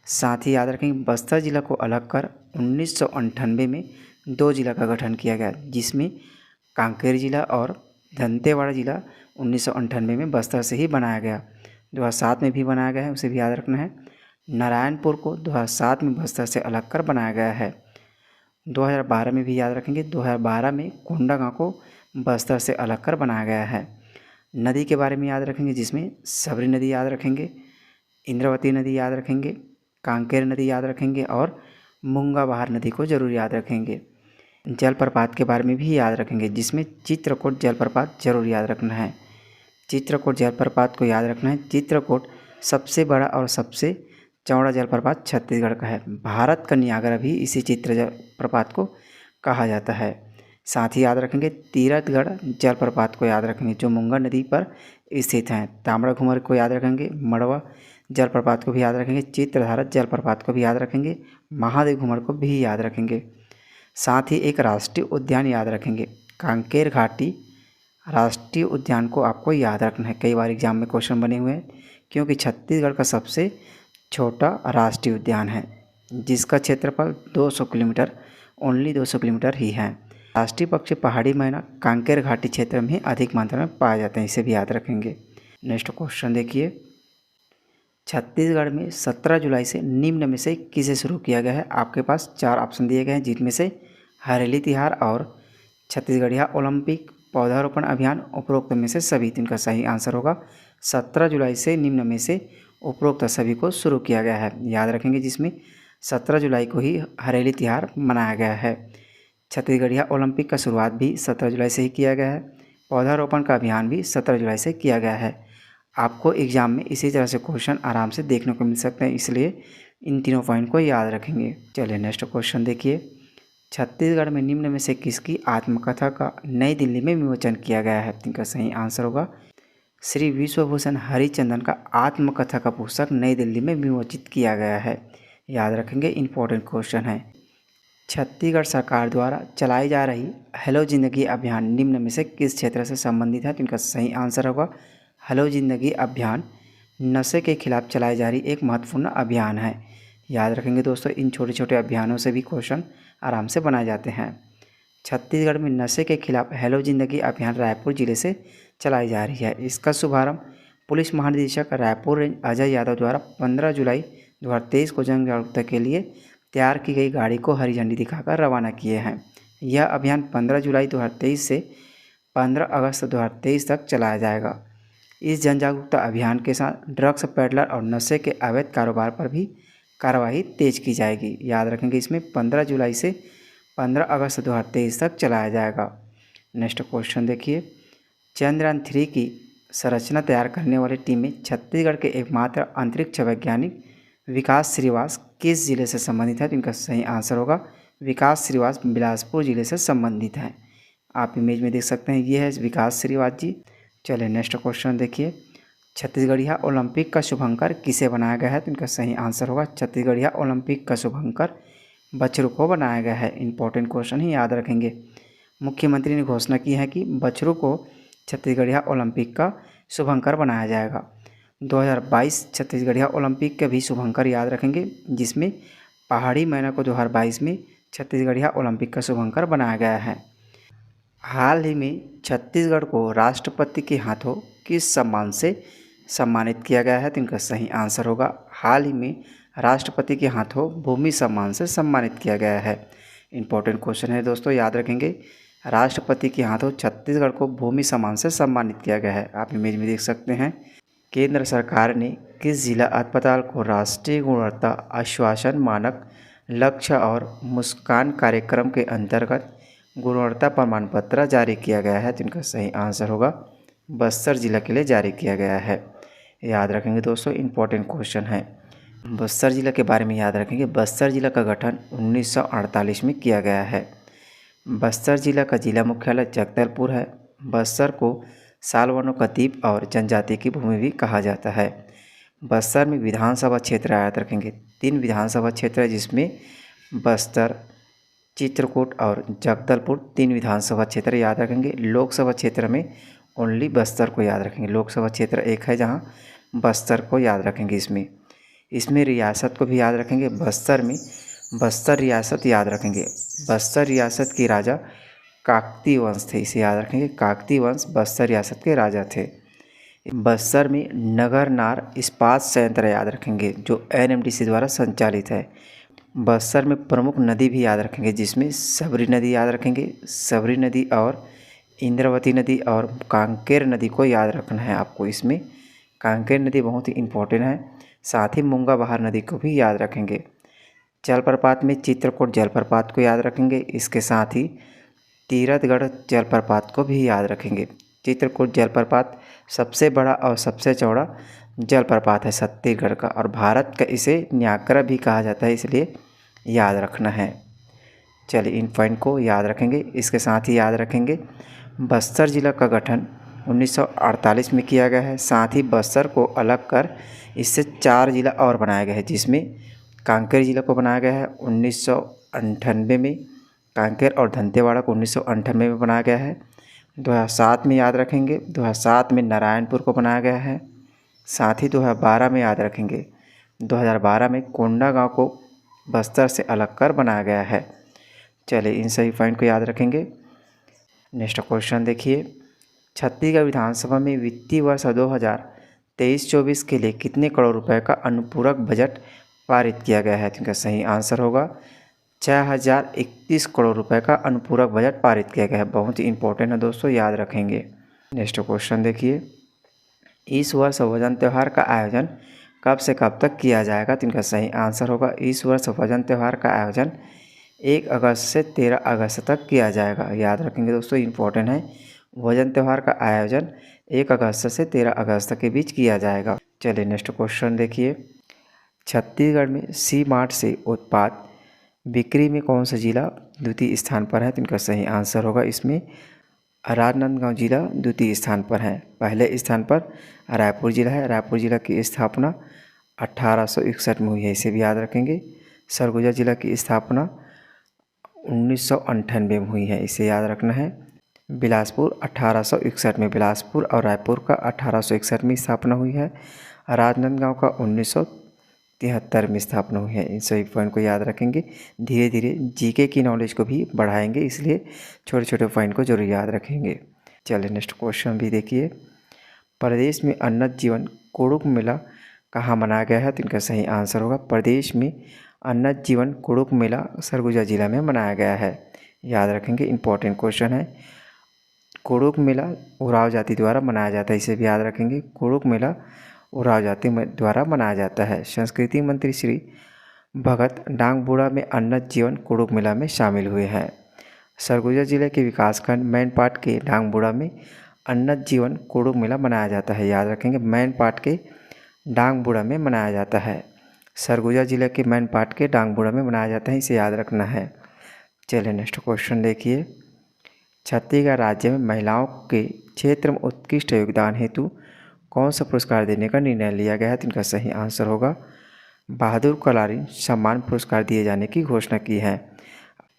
S1: साथ ही याद रखेंगे, बस्तर जिला को अलग कर 1998 में 2 जिला का गठन किया गया, जिसमें कांकेर जिला और दंतेवाड़ा जिला 1998 में बस्तर से ही बनाया गया। 2007 में भी बनाया गया है, उसे भी याद रखना है। नारायणपुर को 2007 में बस्तर से अलग कर बनाया गया है। 2012 में भी याद रखेंगे, 2012 में कोंडागांव को बस्तर से अलग कर बनाया गया है। नदी के बारे में याद रखेंगे, जिसमें सबरी नदी याद रखेंगे, इंद्रावती नदी याद रखेंगे, कांकेर नदी याद रखेंगे और मूंगा बहार नदी को जरूर याद रखेंगे। जलप्रपात के बारे में भी याद रखेंगे, जिसमें चित्रकूट जलप्रपात जरूर याद रखना है। चित्रकूट जलप्रपात को याद रखना है। चित्रकूट सबसे बड़ा और सबसे चौड़ा जलप्रपात छत्तीसगढ़ का है। भारत का नियाग्रा भी इसी चित्र जलप्रपात को कहा जाता है। साथ ही याद रखेंगे, तीरथगढ़ जलप्रपात को याद रखेंगे, जो मूंगा नदी पर स्थित हैं। तांबड़ा घुमर को याद रखेंगे, मड़वा जलप्रपात को भी याद रखेंगे, चित्रधारा जलप्रपात को भी याद रखेंगे, महादेव घुमर को भी याद रखेंगे। साथ ही एक राष्ट्रीय उद्यान याद रखेंगे, कांकेर घाटी राष्ट्रीय उद्यान को आपको याद रखना है। कई बार एग्जाम में क्वेश्चन बने हुए हैं, क्योंकि छत्तीसगढ़ का सबसे छोटा राष्ट्रीय उद्यान है, जिसका क्षेत्रफल 200 किलोमीटर ओनली 200 किलोमीटर ही है। राष्ट्रीय पक्षी पहाड़ी मैना कांकेर घाटी क्षेत्र में अधिक मात्रा में पाए जाते हैं, इसे भी याद रखेंगे। नेक्स्ट क्वेश्चन देखिए, छत्तीसगढ़ में 17 जुलाई से निम्न में से किसे शुरू किया गया है? आपके पास 4 ऑप्शन दिए गए हैं, जिनमें से हरेली तिहार और छत्तीसगढ़िया ओलंपिक पौधारोपण अभियान उपरोक्त में से सभी। इनका सही आंसर होगा 17 जुलाई से निम्न में से उपरोक्त सभी को शुरू किया गया है। याद रखेंगे, जिसमें 17 जुलाई को ही हरेली तिहार मनाया गया है। छत्तीसगढ़िया ओलंपिक का शुरुआत भी 17 जुलाई से ही किया गया है। पौधारोपण का अभियान भी 17 जुलाई से किया गया है। आपको एग्ज़ाम में इसी तरह से क्वेश्चन आराम से देखने को मिल सकते हैं, इसलिए इन तीनों पॉइंट को याद रखेंगे। चलिए नेक्स्ट क्वेश्चन देखिए, छत्तीसगढ़ में निम्न में से किसकी आत्मकथा का नई दिल्ली में विमोचन किया गया है? इनका सही आंसर होगा श्री विश्वभूषण हरिचंदन का आत्मकथा का पुस्तक नई दिल्ली में विमोचित किया गया है। याद रखेंगे, इंपॉर्टेंट क्वेश्चन है। छत्तीसगढ़ सरकार द्वारा चलाई जा रही हेलो जिंदगी अभियान निम्न में से किस क्षेत्र से संबंधित है? तो इनका सही आंसर होगा हेलो जिंदगी अभियान नशे के खिलाफ चलाई जा रही एक महत्वपूर्ण अभियान है। याद रखेंगे दोस्तों, इन छोटे छोटे अभियानों से भी क्वेश्चन आराम से बनाए जाते हैं। छत्तीसगढ़ में नशे के खिलाफ हेलो जिंदगी अभियान रायपुर जिले से चलाई जा रही है। इसका शुभारंभ पुलिस महानिदेशक रायपुर रेंज अजय यादव द्वारा 15 जुलाई 2023 को जन जागरूकता के लिए तैयार की गई गाड़ी को हरी झंडी दिखाकर रवाना किए हैं। यह अभियान 15 जुलाई 2023 से 15 अगस्त 2023 तक चलाया जाएगा। इस जन जागरूकता अभियान के साथ ड्रग्स पेडलर और नशे के अवैध कारोबार पर भी कार्रवाई तेज की जाएगी। याद रखेंगे, इसमें 15 जुलाई से 15 अगस्त 2023 तक चलाया जाएगा। नेक्स्ट क्वेश्चन देखिए, चंद्रयान 3 की संरचना तैयार करने वाली टीम में छत्तीसगढ़ के एकमात्र अंतरिक्ष वैज्ञानिक विकास श्रीवास किस जिले से संबंधित है? तो इनका सही आंसर होगा विकास श्रीवास बिलासपुर जिले से संबंधित हैं। आप इमेज में देख सकते हैं, ये है विकास श्रीवास जी। चलिए नेक्स्ट क्वेश्चन देखिए, छत्तीसगढ़िया ओलंपिक का शुभंकर किसे बनाया गया है? तो इनका सही आंसर होगा छत्तीसगढ़िया ओलंपिक का शुभंकर बछरू को बनाया गया है। इंपॉर्टेंट क्वेश्चन ही याद रखेंगे। मुख्यमंत्री ने घोषणा की है कि बछरू को छत्तीसगढ़िया ओलंपिक का शुभंकर बनाया जाएगा। 2022 छत्तीसगढ़िया ओलंपिक के भी शुभंकर याद रखेंगे, जिसमें पहाड़ी मैना को 2022 में छत्तीसगढ़िया ओलंपिक का शुभंकर बनाया गया है। हाल ही में छत्तीसगढ़ को राष्ट्रपति के हाथों किस सम्मान से सम्मानित किया गया है? तो इनका सही आंसर होगा हाल ही में राष्ट्रपति के हाथों भूमि सम्मान से सम्मानित किया गया है। इंपॉर्टेंट क्वेश्चन है दोस्तों, याद रखेंगे। राष्ट्रपति के हाथों छत्तीसगढ़ को भूमि सम्मान से सम्मानित किया गया है। आप इमेज में देख सकते हैं। केंद्र सरकार ने किस जिला अस्पताल को राष्ट्रीय गुणवत्ता आश्वासन मानक लक्ष्य और मुस्कान कार्यक्रम के अंतर्गत गुणवत्ता प्रमाण पत्र जारी किया गया है? तो इनका सही आंसर होगा बस्तर जिला के लिए जारी किया गया है। याद रखेंगे दोस्तों, इंपॉर्टेंट क्वेश्चन है। बस्तर जिला के बारे में याद रखेंगे। बस्तर जिला का गठन 1948 में किया गया है। बस्तर जिला का जिला मुख्यालय जगदलपुर है। बस्तर को सालवनों का द्वीप और जनजाति की भूमि भी कहा जाता है। बस्तर में विधानसभा क्षेत्र याद रखेंगे, 3 विधानसभा क्षेत्र है, जिसमें बस्तर, चित्रकूट और जगदलपुर 3 विधानसभा क्षेत्र याद रखेंगे। लोकसभा क्षेत्र में ओनली बस्तर को याद रखेंगे। लोकसभा क्षेत्र एक है जहां बस्तर को याद रखेंगे। इसमें रियासत को भी याद रखेंगे। बस्तर में बस्तर रियासत याद रखेंगे। बस्तर रियासत के राजा काकतीय वंश थे, इसे याद रखेंगे। काकतीय वंश बस्तर रियासत के राजा थे। बस्तर में नगरनार इस्पात संयंत्र याद रखेंगे, जो NMDC द्वारा संचालित है। बस्तर में प्रमुख नदी भी याद रखेंगे, जिसमें सबरी नदी याद रखेंगे। सबरी नदी और इंद्रावती नदी और कांकेर नदी को याद रखना है आपको। इसमें कांकेर नदी बहुत ही इम्पोर्टेंट है। साथ ही मूंगा बहार नदी को भी याद रखेंगे। जलप्रपात में चित्रकूट जलप्रपात को याद रखेंगे। इसके साथ ही तीरथगढ़ जलप्रपात को भी याद रखेंगे। चित्रकूट जलप्रपात सबसे बड़ा और सबसे चौड़ा जलप्रपात है छत्तीसगढ़ का, और भारत का इसे न्याकरा भी कहा जाता है, इसलिए याद रखना है। चलिए इन पॉइंट को याद रखेंगे। इसके साथ ही याद रखेंगे बस्तर जिला का गठन 1948 में किया गया है। साथ ही बस्तर को अलग कर इससे 4 जिला और बनाया गया है, जिसमें कांकेर जिला को बनाया गया है 1998 में। कांकेर और दंतेवाड़ा को 1998 में बनाया गया है। 2007 में याद रखेंगे, 2007 में नारायणपुर को बनाया गया है। साथ ही 2012 में याद रखेंगे, 2012 में कोंडागांव को बस्तर से अलग कर बनाया गया है। चलिए इन सभी पॉइंट को याद रखेंगे। नेक्स्ट क्वेश्चन देखिए, छत्तीसगढ़ विधानसभा में वित्तीय वर्ष 2023-24 के लिए कितने करोड़ रुपए का अनुपूरक बजट पारित किया गया है? तो इनका सही आंसर होगा 6031 करोड़ रुपए का अनुपूरक बजट पारित किया गया है। बहुत ही इंपॉर्टेंट है दोस्तों, याद रखेंगे। नेक्स्ट क्वेश्चन देखिए, इस वर्ष वजन त्यौहार का आयोजन कब से कब तक किया जाएगा? तो इनका सही आंसर होगा इस वर्ष वजन त्यौहार का आयोजन 1 अगस्त से 13 अगस्त तक किया जाएगा। याद रखेंगे दोस्तों, इंपॉर्टेंट है। वजन त्यौहार का आयोजन 1 अगस्त से 13 अगस्त के बीच किया जाएगा। चलिए नेक्स्ट क्वेश्चन देखिए, छत्तीसगढ़ में सी मार्ट से उत्पाद बिक्री में कौन सा जिला द्वितीय स्थान पर है? तो इनका सही आंसर होगा इसमें राजनांदगांव जिला द्वितीय स्थान पर है। पहले स्थान पर रायपुर जिला है। रायपुर जिला की स्थापना 1861 में हुई है, इसे भी याद रखेंगे। सरगुजा जिला की स्थापना 1998 में हुई है, इसे याद रखना है। बिलासपुर 1861 में, बिलासपुर और रायपुर का 1861 में स्थापना हुई है। राजनांदगांव का 1973 में स्थापना हुई है। इन सभी पॉइंट को याद रखेंगे। धीरे धीरे जीके की नॉलेज को भी बढ़ाएंगे, इसलिए छोटे छोटे पॉइंट को जरूर याद रखेंगे। चलिए नेक्स्ट क्वेश्चन भी देखिए। प्रदेश में अन्नत जीवन कुड़ुक मेला कहाँ मनाया गया है? तो इनका सही आंसर होगा प्रदेश में अन्नत जीवन कुड़ुक मेला सरगुजा जिला में मनाया गया है। याद रखेंगे, इंपॉर्टेंट क्वेश्चन है। कुड़ुक मेला उराव जाति द्वारा मनाया जाता है, इसे भी याद रखेंगे। कुड़ुक मेला उराव जाति द्वारा मनाया जाता है। संस्कृति मंत्री श्री भगत डांगबूढ़ा में अन्नत जीवन कुड़ुक मेला में शामिल हुए हैं। सरगुजा जिले के विकासखंड मैनपाट के डांगबूढ़ा में अन्नत जीवन कुड़ुक मेला मनाया जाता है। याद रखेंगे, मैनपाट के डांगबूढ़ा में मनाया जाता है। सरगुजा जिले के मैनपाट के डांगबूढ़ा में मनाया जाता है, इसे याद रखना है। चलिए नेक्स्ट क्वेश्चन देखिए। छत्तीसगढ़ राज्य में महिलाओं के क्षेत्र में उत्कृष्ट योगदान हेतु कौन सा पुरस्कार देने का निर्णय लिया गया है? तो इनका सही आंसर होगा बहादुर कलारी सम्मान पुरस्कार दिए जाने की घोषणा की है।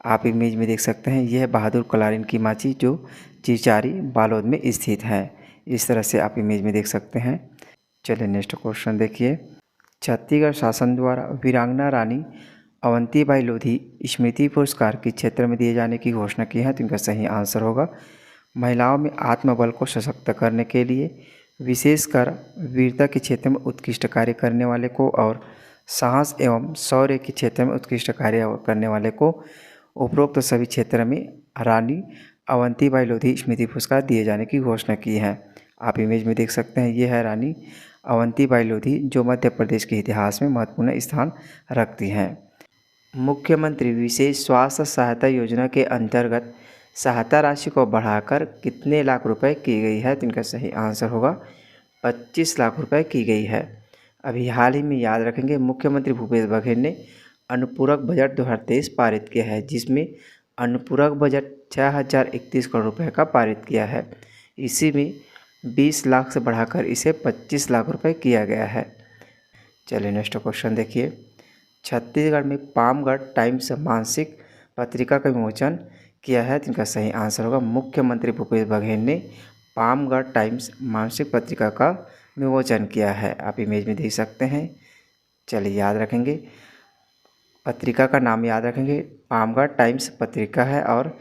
S1: आप इमेज में देख सकते हैं, यह बहादुर कलारिन की माची जो चिचारी बालोद में स्थित है। इस तरह से आप इमेज में देख सकते हैं। चलिए नेक्स्ट क्वेश्चन देखिए। छत्तीसगढ़ शासन द्वारा वीरांगना रानी अवंतीबाई लोधी स्मृति पुरस्कार किस क्षेत्र में दिए जाने की घोषणा की है? तो इनका सही आंसर होगा महिलाओं में आत्मबल को सशक्त करने के लिए विशेषकर वीरता के क्षेत्र में उत्कृष्ट कार्य करने वाले को और साहस एवं शौर्य के क्षेत्र में उत्कृष्ट कार्य करने वाले को उपरोक्त सभी क्षेत्र में रानी अवंतीबाई लोधी स्मृति पुरस्कार दिए जाने की घोषणा की है। आप इमेज में देख सकते हैं, ये है रानी अवंतीबाई लोधी जो मध्य प्रदेश के इतिहास में महत्वपूर्ण स्थान रखती हैं। मुख्यमंत्री विशेष स्वास्थ्य सहायता योजना के अंतर्गत सहायता राशि को बढ़ाकर कितने लाख रुपए की गई है? तो इनका सही आंसर होगा 25 लाख रुपए की गई है। अभी हाल ही में याद रखेंगे, मुख्यमंत्री भूपेश बघेल ने अनुपूरक बजट 2023 पारित किया है, जिसमें अनुपूरक बजट 6031 करोड़ रुपए का पारित किया है। इसी में 20 लाख से बढ़ाकर इसे 25 लाख रुपए किया गया है। चलिए नेक्स्ट क्वेश्चन देखिए। छत्तीसगढ़ में पामगढ़ टाइम्स मासिक पत्रिका का विमोचन किया है, तो इनका सही आंसर होगा मुख्यमंत्री भूपेश बघेल ने पामगढ़ टाइम्स मासिक पत्रिका का विमोचन किया है। आप इमेज में देख सकते हैं। चलिए याद रखेंगे, पत्रिका का नाम याद रखेंगे, पामगढ़ टाइम्स पत्रिका है और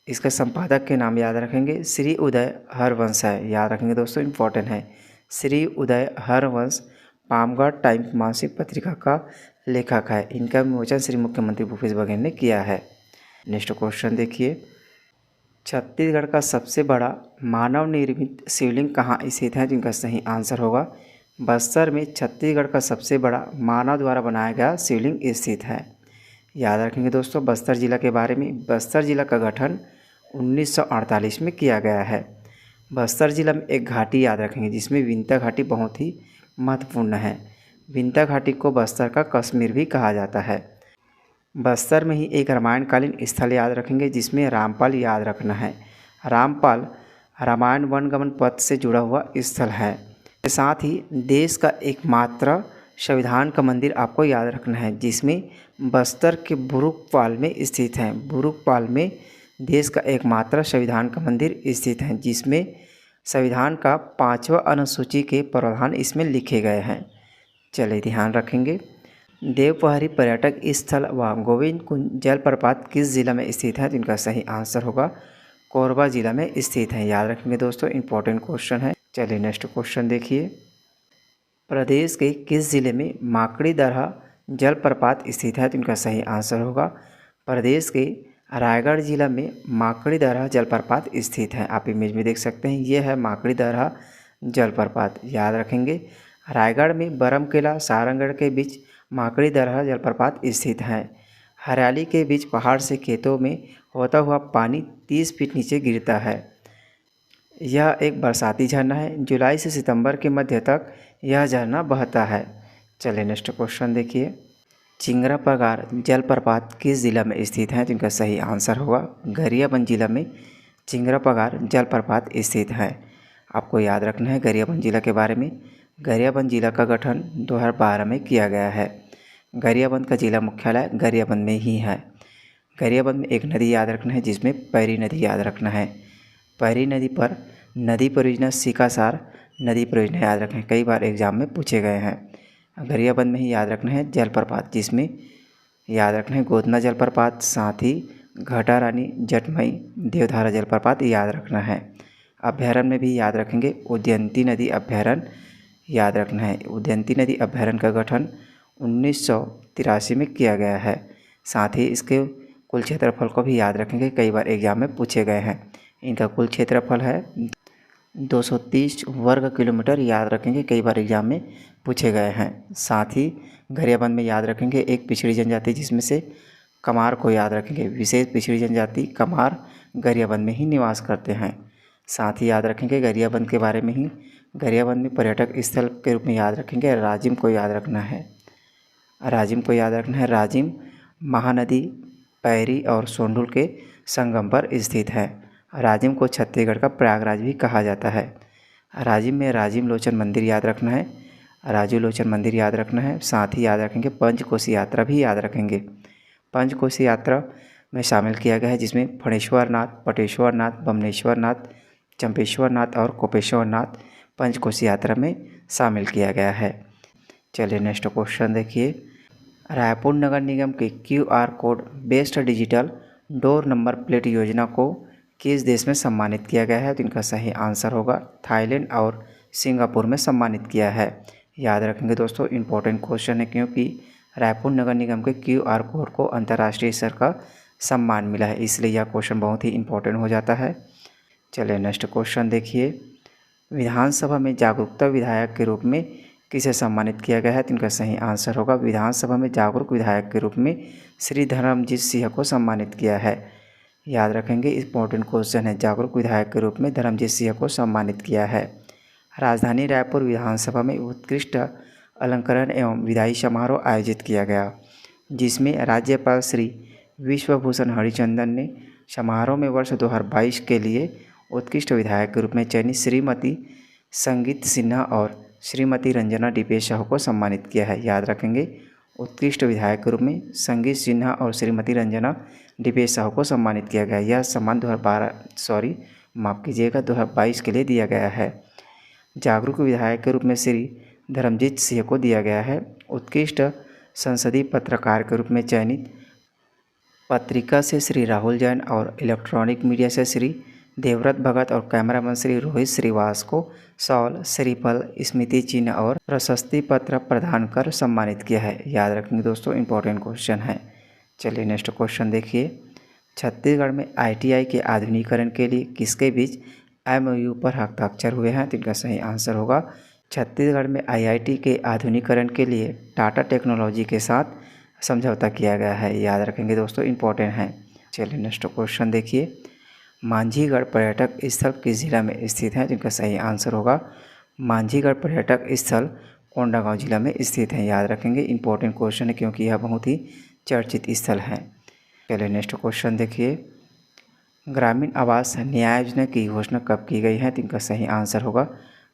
S1: इसके संपादक के नाम याद रखेंगे श्री उदय हरवंश है। याद रखेंगे दोस्तों, इम्पोर्टेंट है। श्री उदय हरवंश पामगढ़ टाइम्स मासिक पत्रिका का लेखक है। इनका विमोचन श्री मुख्यमंत्री भूपेश बघेल ने किया है। नेक्स्ट क्वेश्चन देखिए। छत्तीसगढ़ का सबसे बड़ा मानव निर्मित शिवलिंग कहाँ स्थित है? जिनका सही आंसर होगा बस्तर में छत्तीसगढ़ का सबसे बड़ा मानव द्वारा बनाया गया शिवलिंग स्थित है। याद रखेंगे दोस्तों बस्तर जिला के बारे में। बस्तर जिला का गठन 1948 में किया गया है। बस्तर जिला में एक घाटी याद रखेंगे जिसमें विंता घाटी बहुत ही महत्वपूर्ण है। विंता घाटी को बस्तर का कश्मीर भी कहा जाता है। बस्तर में ही एक रामायणकालीन स्थल याद रखेंगे जिसमें रामपाल याद रखना है। रामपाल रामायण वनगमन पथ से जुड़ा हुआ स्थल है। के साथ ही देश का एकमात्र संविधान का मंदिर आपको याद रखना है जिसमें बस्तर के बुरुकपाल में स्थित है। बुरुकपाल में देश का एकमात्र संविधान का मंदिर स्थित है जिसमें संविधान का 5वां अनुसूची के प्रावधान इसमें लिखे गए हैं। चलिए ध्यान रखेंगे। देवपहरी पर्यटक स्थल व गोविंद कुंज जलप्रपात किस जिला में स्थित है? तो इनका सही आंसर होगा कोरबा जिला में स्थित है। याद रखेंगे दोस्तों, इंपॉर्टेंट क्वेश्चन है। चलिए नेक्स्ट क्वेश्चन देखिए। प्रदेश के किस जिले में माकड़ी दरहा जलप्रपात स्थित है? तो इनका सही आंसर होगा प्रदेश के रायगढ़ जिला में माकड़ी दरहा जलप्रपात स्थित है। आप इमेज में देख सकते हैं, ये है माकड़ी दरहा जलप्रपात। याद रखेंगे, रायगढ़ में बरमकेला सारंगढ़ के बीच माकड़ी दरहा जलप्रपात स्थित है। हरियाली के बीच पहाड़ से खेतों में होता हुआ पानी 30 फीट नीचे गिरता है। यह एक बरसाती झरना है। जुलाई से सितंबर के मध्य तक यह झरना बहता है। चलिए नेक्स्ट क्वेश्चन देखिए। चिंगरा पगार जलप्रपात किस जिला में स्थित है? जिनका सही आंसर होगा गरियाबंद जिला में चिंगरा पगार जलप्रपात स्थित है। आपको याद रखना है गरियाबंद जिला के बारे में। गरियाबंद जिला का गठन 2012 में किया गया है। गरियाबंद का जिला मुख्यालय गरियाबंद में ही है। गरियाबंद में एक नदी याद रखना है जिसमें पैरी नदी याद रखना है। पैरी नदी पर नदी परियोजना सीकासार नदी परियोजना याद रखें, कई बार एग्जाम में पूछे गए हैं। गरियाबंद में ही याद रखना है जलप्रपात, जिसमें याद रखना है गोदना जलप्रपात, साथ ही घटा रानी जटमई देवधारा जलप्रपात याद रखना है। अभ्यारण्य में भी याद रखेंगे उदयंती नदी अभ्यारण्य याद रखना है। उदयंती नदी अभ्यारण्य का गठन 1983 में किया गया है। साथ ही इसके कुल क्षेत्रफल को भी याद रखेंगे, कई बार एग्जाम में पूछे गए हैं। इनका कुल क्षेत्रफल है 230 वर्ग किलोमीटर याद रखेंगे, कई बार एग्जाम में पूछे गए हैं। साथ ही गरियाबंद में याद रखेंगे एक पिछड़ी जनजाति जिसमें से कमार को याद रखेंगे। विशेष पिछड़ी जनजाति कमार गरियाबंद में ही निवास करते हैं। साथ ही याद रखेंगे गरियाबंद के बारे में ही, गरियाबंद में पर्यटक स्थल के रूप में याद रखेंगे राजिम को याद रखना है। राजिम को याद रखना है। राजिम महानदी पैरी और सोंढुल के संगम पर स्थित है। राजिम को छत्तीसगढ़ का प्रयागराज भी कहा जाता है। राजिम में राजिम लोचन मंदिर याद रखना है। राजू लोचन मंदिर याद रखना है। साथ ही याद रखेंगे पंचकोशी यात्रा भी याद रखेंगे। पंचकोशी यात्रा में शामिल किया गया है जिसमें फणेश्वर नाथ, पटेश्वर नाथ, बमनेश्वर नाथ, चंपेश्वर नाथ और कोपेश्वर नाथ पंचकोशी यात्रा में शामिल किया गया है। चलिए नेक्स्ट क्वेश्चन देखिए। रायपुर नगर निगम के QR code based digital door number plate योजना को किस देश में सम्मानित किया गया है? तो इनका सही आंसर होगा थाईलैंड और सिंगापुर में सम्मानित किया है। याद रखेंगे दोस्तों, इम्पोर्टेंट क्वेश्चन है क्योंकि रायपुर नगर निगम के QR कोड को अंतर्राष्ट्रीय स्तर का सम्मान मिला है, इसलिए यह क्वेश्चन बहुत ही इम्पोर्टेंट हो जाता है। चलिए नेक्स्ट क्वेश्चन देखिए। विधानसभा में जागरूकता विधायक के रूप में किसे सम्मानित किया गया है? तो इनका सही आंसर होगा विधानसभा में जागरूक विधायक के रूप में श्री धर्मजीत सिंह को सम्मानित किया है। याद रखेंगे, इम्पोर्टेंट क्वेश्चन है। जागरूक विधायक के रूप में धर्मजीत सिंह को सम्मानित किया है। राजधानी रायपुर विधानसभा में उत्कृष्ट अलंकरण एवं विदाई समारोह आयोजित किया गया, जिसमें राज्यपाल श्री विश्वभूषण हरिचंदन ने समारोह में वर्ष 2022 के लिए उत्कृष्ट विधायक के रूप में चयनित श्रीमती संगीत सिन्हा और श्रीमती रंजना डिपे साहू को सम्मानित किया है। याद रखेंगे, उत्कृष्ट विधायक के रूप में संगीत सिन्हा और श्रीमती रंजना डिपे साहू को सम्मानित किया गया। यह सम्मान 2022 के लिए दिया गया है। जागरूक विधायक के रूप में श्री धर्मजीत सिंह को दिया गया है। उत्कृष्ट संसदीय पत्रकार के रूप में चयनित पत्रिका से श्री राहुल जैन और इलेक्ट्रॉनिक मीडिया से श्री देवव्रत भगत और कैमरामैन श्री रोहित श्रीवास को शॉल, श्रीफल, स्मृति चिन्ह और प्रशस्ति पत्र प्रदान कर सम्मानित किया है। याद रखेंगे दोस्तों, इम्पोर्टेंट क्वेश्चन है। चलिए नेक्स्ट क्वेश्चन देखिए। छत्तीसगढ़ में ITI के आधुनिकीकरण के लिए किसके बीच MOU पर हस्ताक्षर हुए हैं? तो इनका सही आंसर होगा छत्तीसगढ़ में IIT के आधुनिकीकरण के लिए टाटा टेक्नोलॉजी के साथ समझौता किया गया है। याद रखेंगे दोस्तों, इम्पोर्टेंट है। चलिए नेक्स्ट क्वेश्चन देखिए। मांझीगढ़ पर्यटक स्थल किस जिला में स्थित है? जिनका सही आंसर होगा मांझीगढ़ पर्यटक स्थल कोंडागांव जिला में स्थित है। याद रखेंगे, इंपॉर्टेंट क्वेश्चन है क्योंकि यह बहुत ही चर्चित स्थल है। चलिए नेक्स्ट क्वेश्चन देखिए। ग्रामीण आवास न्याय योजना की घोषणा कब की गई है? तो इनका सही आंसर होगा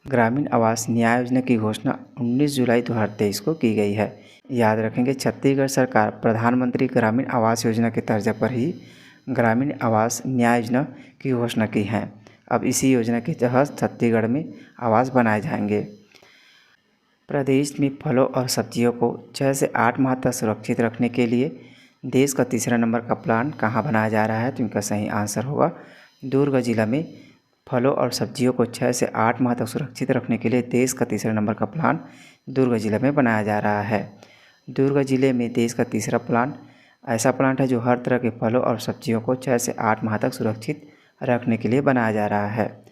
S1: ग्रामीण आवास न्याय योजना की घोषणा 19 जुलाई 2023 को की गई है। याद रखेंगे, छत्तीसगढ़ सरकार प्रधानमंत्री ग्रामीण आवास योजना के तर्ज पर ही ग्रामीण आवास न्याय योजना की घोषणा की है। अब इसी योजना के तहत छत्तीसगढ़ में आवास बनाए जाएंगे। प्रदेश में फलों और सब्जियों को 6 से 8 माह तक सुरक्षित रखने के लिए देश का तीसरा नंबर का प्लान कहाँ बनाया जा रहा है? तो इनका सही आंसर होगा दुर्ग जिला में फलों और सब्जियों को 6 से 8 माह तक सुरक्षित रखने के लिए देश का तीसरा नंबर का प्लान दुर्ग जिले में बनाया जा रहा है। दुर्ग जिले में देश का तीसरा प्लान ऐसा प्लांट है जो हर तरह के फलों और सब्जियों को 6 से 8 माह तक सुरक्षित रखने के लिए बनाया जा रहा है।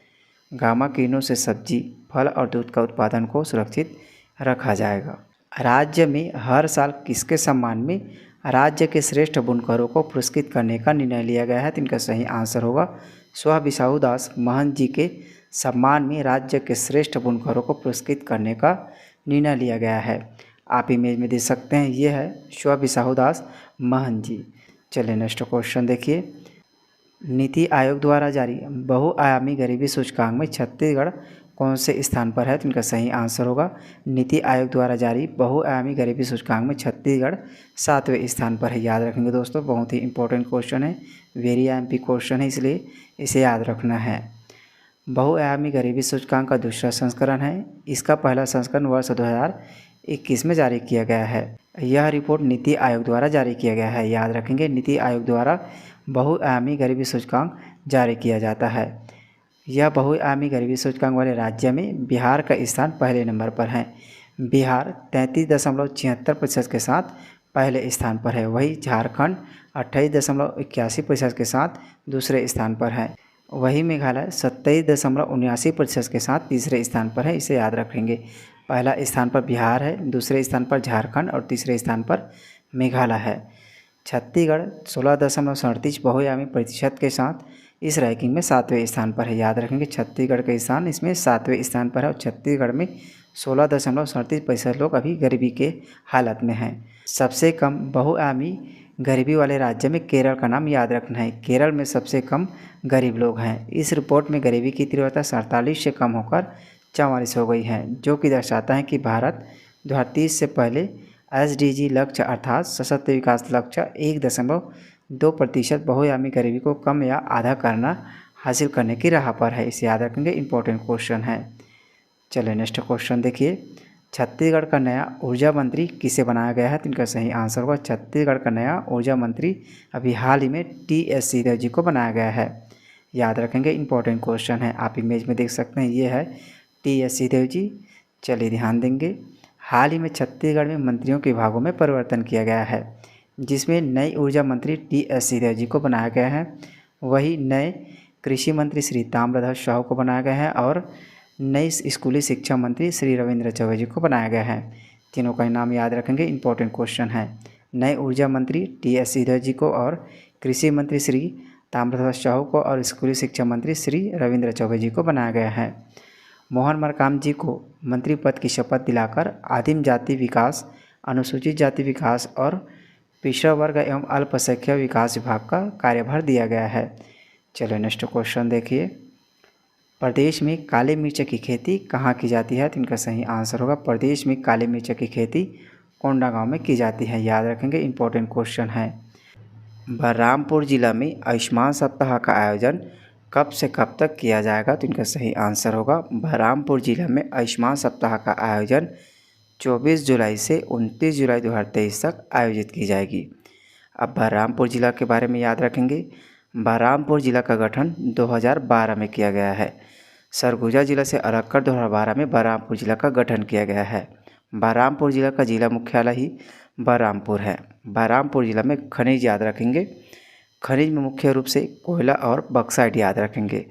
S1: गामा कीनों से सब्जी, फल और दूध का उत्पादन को सुरक्षित रखा जाएगा। राज्य में हर साल किसके सम्मान में राज्य के श्रेष्ठ बुनकरों को पुरस्कृत करने का निर्णय लिया गया है? तो इनका सही आंसर होगा स्व बिसाहू दास महंत जी के सम्मान में राज्य के श्रेष्ठ बुनकरों को पुरस्कृत करने का निर्णय लिया गया है। आप इमेज में देख सकते हैं, ये है स्व बिसाहू दास महंत जी। चलिए नेक्स्ट क्वेश्चन देखिए। नीति आयोग द्वारा जारी बहुआयामी गरीबी सूचकांक में छत्तीसगढ़ कौन से स्थान पर है, तो इनका सही आंसर होगा नीति आयोग द्वारा जारी बहुआयामी गरीबी सूचकांक में छत्तीसगढ़ 7वें स्थान पर है। याद रखेंगे दोस्तों, बहुत ही इंपॉर्टेंट क्वेश्चन है, वेरी एमपी क्वेश्चन है, इसलिए इसे याद रखना है। बहुआयामी गरीबी सूचकांक का दूसरा संस्करण है। इसका पहला संस्करण वर्ष 2021 में जारी किया गया है। यह रिपोर्ट नीति आयोग द्वारा जारी किया गया है। याद रखेंगे, नीति आयोग द्वारा बहुआयामी गरीबी सूचकांक जारी किया जाता है। यह बहुआयामी गरीबी सूचकांक वाले राज्य में बिहार का स्थान पहले नंबर पर है। बिहार 33.76% के साथ पहले स्थान पर है। वही झारखंड 28.81% के साथ दूसरे स्थान पर है। वही मेघालय 27.79% के साथ तीसरे स्थान पर है। इसे याद रखेंगे, पहला स्थान पर बिहार है, दूसरे स्थान पर झारखंड और तीसरे स्थान पर मेघालय है। छत्तीसगढ़ 16.37 बहुआयामी प्रतिशत के साथ इस रैंकिंग में 7वें स्थान पर है। याद रखेंगे, छत्तीसगढ़ का स्थान इसमें 7वें स्थान पर है और छत्तीसगढ़ में 16.37% लोग अभी गरीबी के हालत में हैं। सबसे कम बहुआयामी गरीबी वाले राज्य में केरल का नाम याद रखना है। केरल में सबसे कम गरीब लोग हैं। इस रिपोर्ट में गरीबी की तीव्रता 47 से कम होकर 44 हो गई है, जो कि दर्शाता है कि भारत 2030 से पहले SDG लक्ष्य अर्थात सशक्त विकास लक्ष्य 1.2% बहुआयामी गरीबी को कम या आधा करना हासिल करने की राह पर है। इसे याद रखेंगे, इंपॉर्टेंट क्वेश्चन है। चलिए नेक्स्ट क्वेश्चन देखिए, छत्तीसगढ़ का नया ऊर्जा मंत्री किसे बनाया गया है, तो इनका सही आंसर होगा छत्तीसगढ़ का नया ऊर्जा मंत्री अभी हाल ही में TS सिंहदेव जी को बनाया गया है। याद रखेंगे, इंपॉर्टेंट क्वेश्चन है। आप इमेज में देख सकते हैं, ये है TS सिंहदेव जी। चलिए ध्यान देंगे, हाल ही में छत्तीसगढ़ में मंत्रियों के विभागों में परिवर्तन किया गया है, जिसमें नई ऊर्जा मंत्री TS सिंहदेव जी को बनाया गया है। वही नए कृषि मंत्री श्री ताम्रध्वज साहू को बनाया गया है और नई स्कूली शिक्षा मंत्री श्री रविंद्र चौबे जी को बनाया गया है। तीनों का नाम याद रखेंगे, इंपॉर्टेंट क्वेश्चन है। नए ऊर्जा मंत्री TS सिंहदेव जी को और कृषि मंत्री श्री ताम्रध्वज साहू को और स्कूली शिक्षा मंत्री श्री रविंद्र चौबे जी को बनाया गया है। मोहन मरकाम जी को मंत्री पद की शपथ दिलाकर आदिम जाति विकास, अनुसूचित जाति विकास और पिछड़ा वर्ग एवं अल्पसंख्यक विकास विभाग का कार्यभार दिया गया है। चलो नेक्स्ट क्वेश्चन देखिए, प्रदेश में काली मिर्च की खेती कहाँ की जाती है, तो इनका सही आंसर होगा प्रदेश में काली मिर्च की खेती कोंडागांव में की जाती है। याद रखेंगे, इंपॉर्टेंट क्वेश्चन है। बलरामपुर जिला में आयुष्मान सप्ताह का आयोजन कब से कब तक किया जाएगा, तो इनका सही आंसर होगा बलरामपुर जिला में आयुष्मान सप्ताह का आयोजन 24 जुलाई से 29 जुलाई 2023 तक आयोजित की जाएगी। अब बलरामपुर जिला के बारे में याद रखेंगे, बलरामपुर जिला का गठन 2012 में किया गया है। सरगुजा जिला से अलग कर 2012 में बलरामपुर जिला का गठन किया गया है। बलरामपुर जिला का जिला मुख्यालय ही बलरामपुर है। बलरामपुर जिला में खनिज याद रखेंगे, खनिज में मुख्य रूप से कोयला और बक्साइट याद रखेंगे।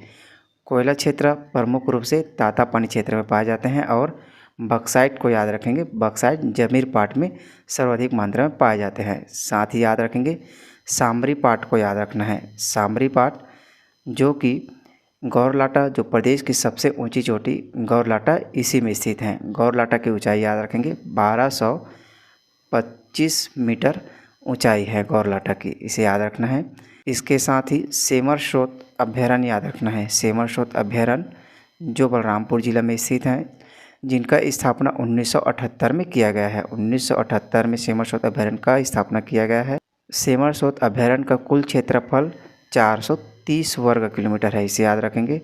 S1: कोयला क्षेत्र प्रमुख रूप से तातापानी क्षेत्र में पाए जाते हैं और बक्साइट को याद रखेंगे, बक्साइट जमीर पाट में सर्वाधिक मात्रा में पाए जाते हैं। साथ ही याद रखेंगे, सामरी पाट को याद रखना है। सामरी पाट जो कि गौरलाटा, जो प्रदेश की सबसे ऊंची चोटी गौरलाटा इसी में स्थित है। गौरलाटा की ऊंचाई याद रखेंगे 1225 मीटर ऊंचाई है गौरलाटा की, इसे याद रखना है। इसके साथ ही सेमर स्रोत अभ्यारण्य याद रखना है। सेमर स्रोत अभ्यारण्य जो बलरामपुर जिला में स्थित है, जिनका स्थापना 1978 में किया गया है। 1978 में सेमर स्रोत अभ्यारण्य का स्थापना किया गया है। सेमर स्रोत अभ्यारण्य का कुल क्षेत्रफल 430 वर्ग किलोमीटर है, इसे याद रखेंगे।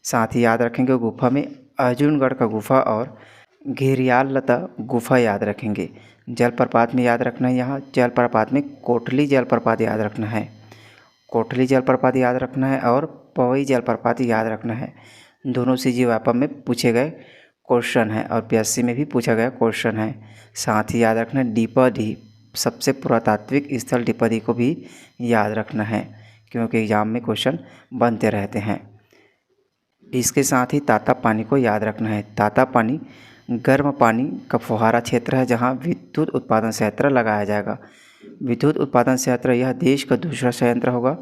S1: साथ ही याद रखेंगे, गुफा में अर्जुनगढ़ का गुफा और घिरियाल लता गुफा याद रखेंगे। जलप्रपात में याद रखना है, यहाँ जलप्रपात में कोटली जलप्रपात याद रखना है। कोटली जलप्रपात याद रखना है और पवई जलप्रपात याद रखना है। दोनों CG व्यापम में पूछे गए क्वेश्चन है और PSC में भी पूछा गया क्वेश्चन है। साथ ही याद रखना है डीपरडी, सबसे पुरातात्विक स्थल डीपरडी को भी याद रखना है, क्योंकि एग्जाम में क्वेश्चन बनते रहते हैं। इसके साथ ही तातापानी को याद रखना है। तातापानी गर्म पानी का फुहारा क्षेत्र है, जहां विद्युत उत्पादन संयंत्र लगाया जाएगा। विद्युत उत्पादन संयंत्र यह देश का दूसरा संयंत्र होगा।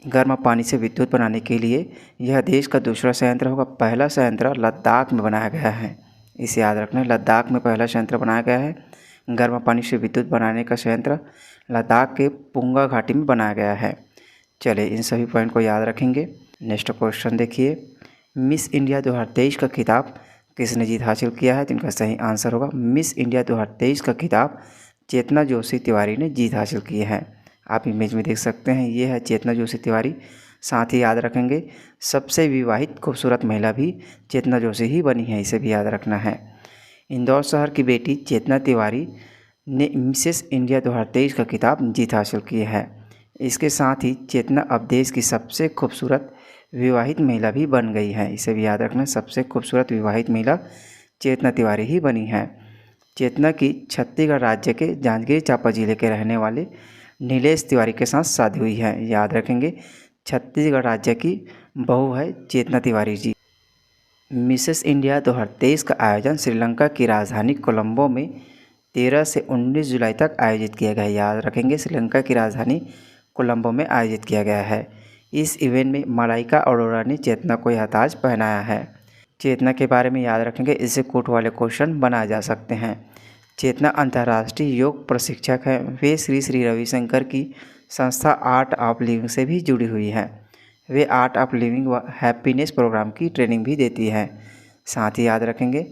S1: गर्म पानी से विद्युत बनाने के लिए यह देश का दूसरा संयंत्र होगा। पहला संयंत्र लद्दाख में बनाया गया है, इसे याद रखना है। लद्दाख में पहला संयंत्र बनाया गया है। गर्म पानी से विद्युत बनाने का संयंत्र लद्दाख के पुंगा घाटी में बनाया गया है। चलिए इन सभी पॉइंट को याद रखेंगे। नेक्स्ट क्वेश्चन देखिए, मिस इंडिया 2023 का खिताब किसने जीत हासिल किया है? तो इनका सही आंसर होगा मिस इंडिया 2023 का खिताब चेतना जोशी तिवारी ने जीत हासिल की है। आप इमेज में देख सकते हैं, ये है चेतना जोशी तिवारी। साथ ही याद रखेंगे सबसे विवाहित खूबसूरत महिला भी चेतना जोशी ही बनी है, इसे भी याद रखना है। इंदौर शहर की बेटी चेतना तिवारी ने मिसेस इंडिया 2023 का खिताब जीत हासिल की है। इसके साथ ही चेतना अब देश की सबसे खूबसूरत विवाहित महिला भी बन गई है, इसे भी याद रखना। सबसे खूबसूरत विवाहित महिला चेतना तिवारी ही बनी है। चेतना की छत्तीसगढ़ राज्य के जांजगीर चांपा जिले के रहने वाले नीलेश तिवारी के साथ शादी हुई है, याद रखेंगे। छत्तीसगढ़ राज्य की बहू है चेतना तिवारी जी। मिसेस इंडिया 2023 का आयोजन श्रीलंका की राजधानी कोलंबो में 13 से 19 जुलाई तक आयोजित किया गया है, याद रखेंगे। श्रीलंका की राजधानी कोलंबो में आयोजित किया गया है। इस इवेंट में मलाइका अरोड़ा ने चेतना को यह ताज पहनाया है। चेतना के बारे में याद रखेंगे, इससे कोट वाले क्वेश्चन बनाए जा सकते हैं। चेतना अंतर्राष्ट्रीय योग प्रशिक्षक है। वे श्री श्री रविशंकर की संस्था आर्ट ऑफ लिविंग से भी जुड़ी हुई हैं। वे आर्ट ऑफ लिविंग व हैप्पीनेस प्रोग्राम की ट्रेनिंग भी देती हैं। साथ ही याद रखेंगे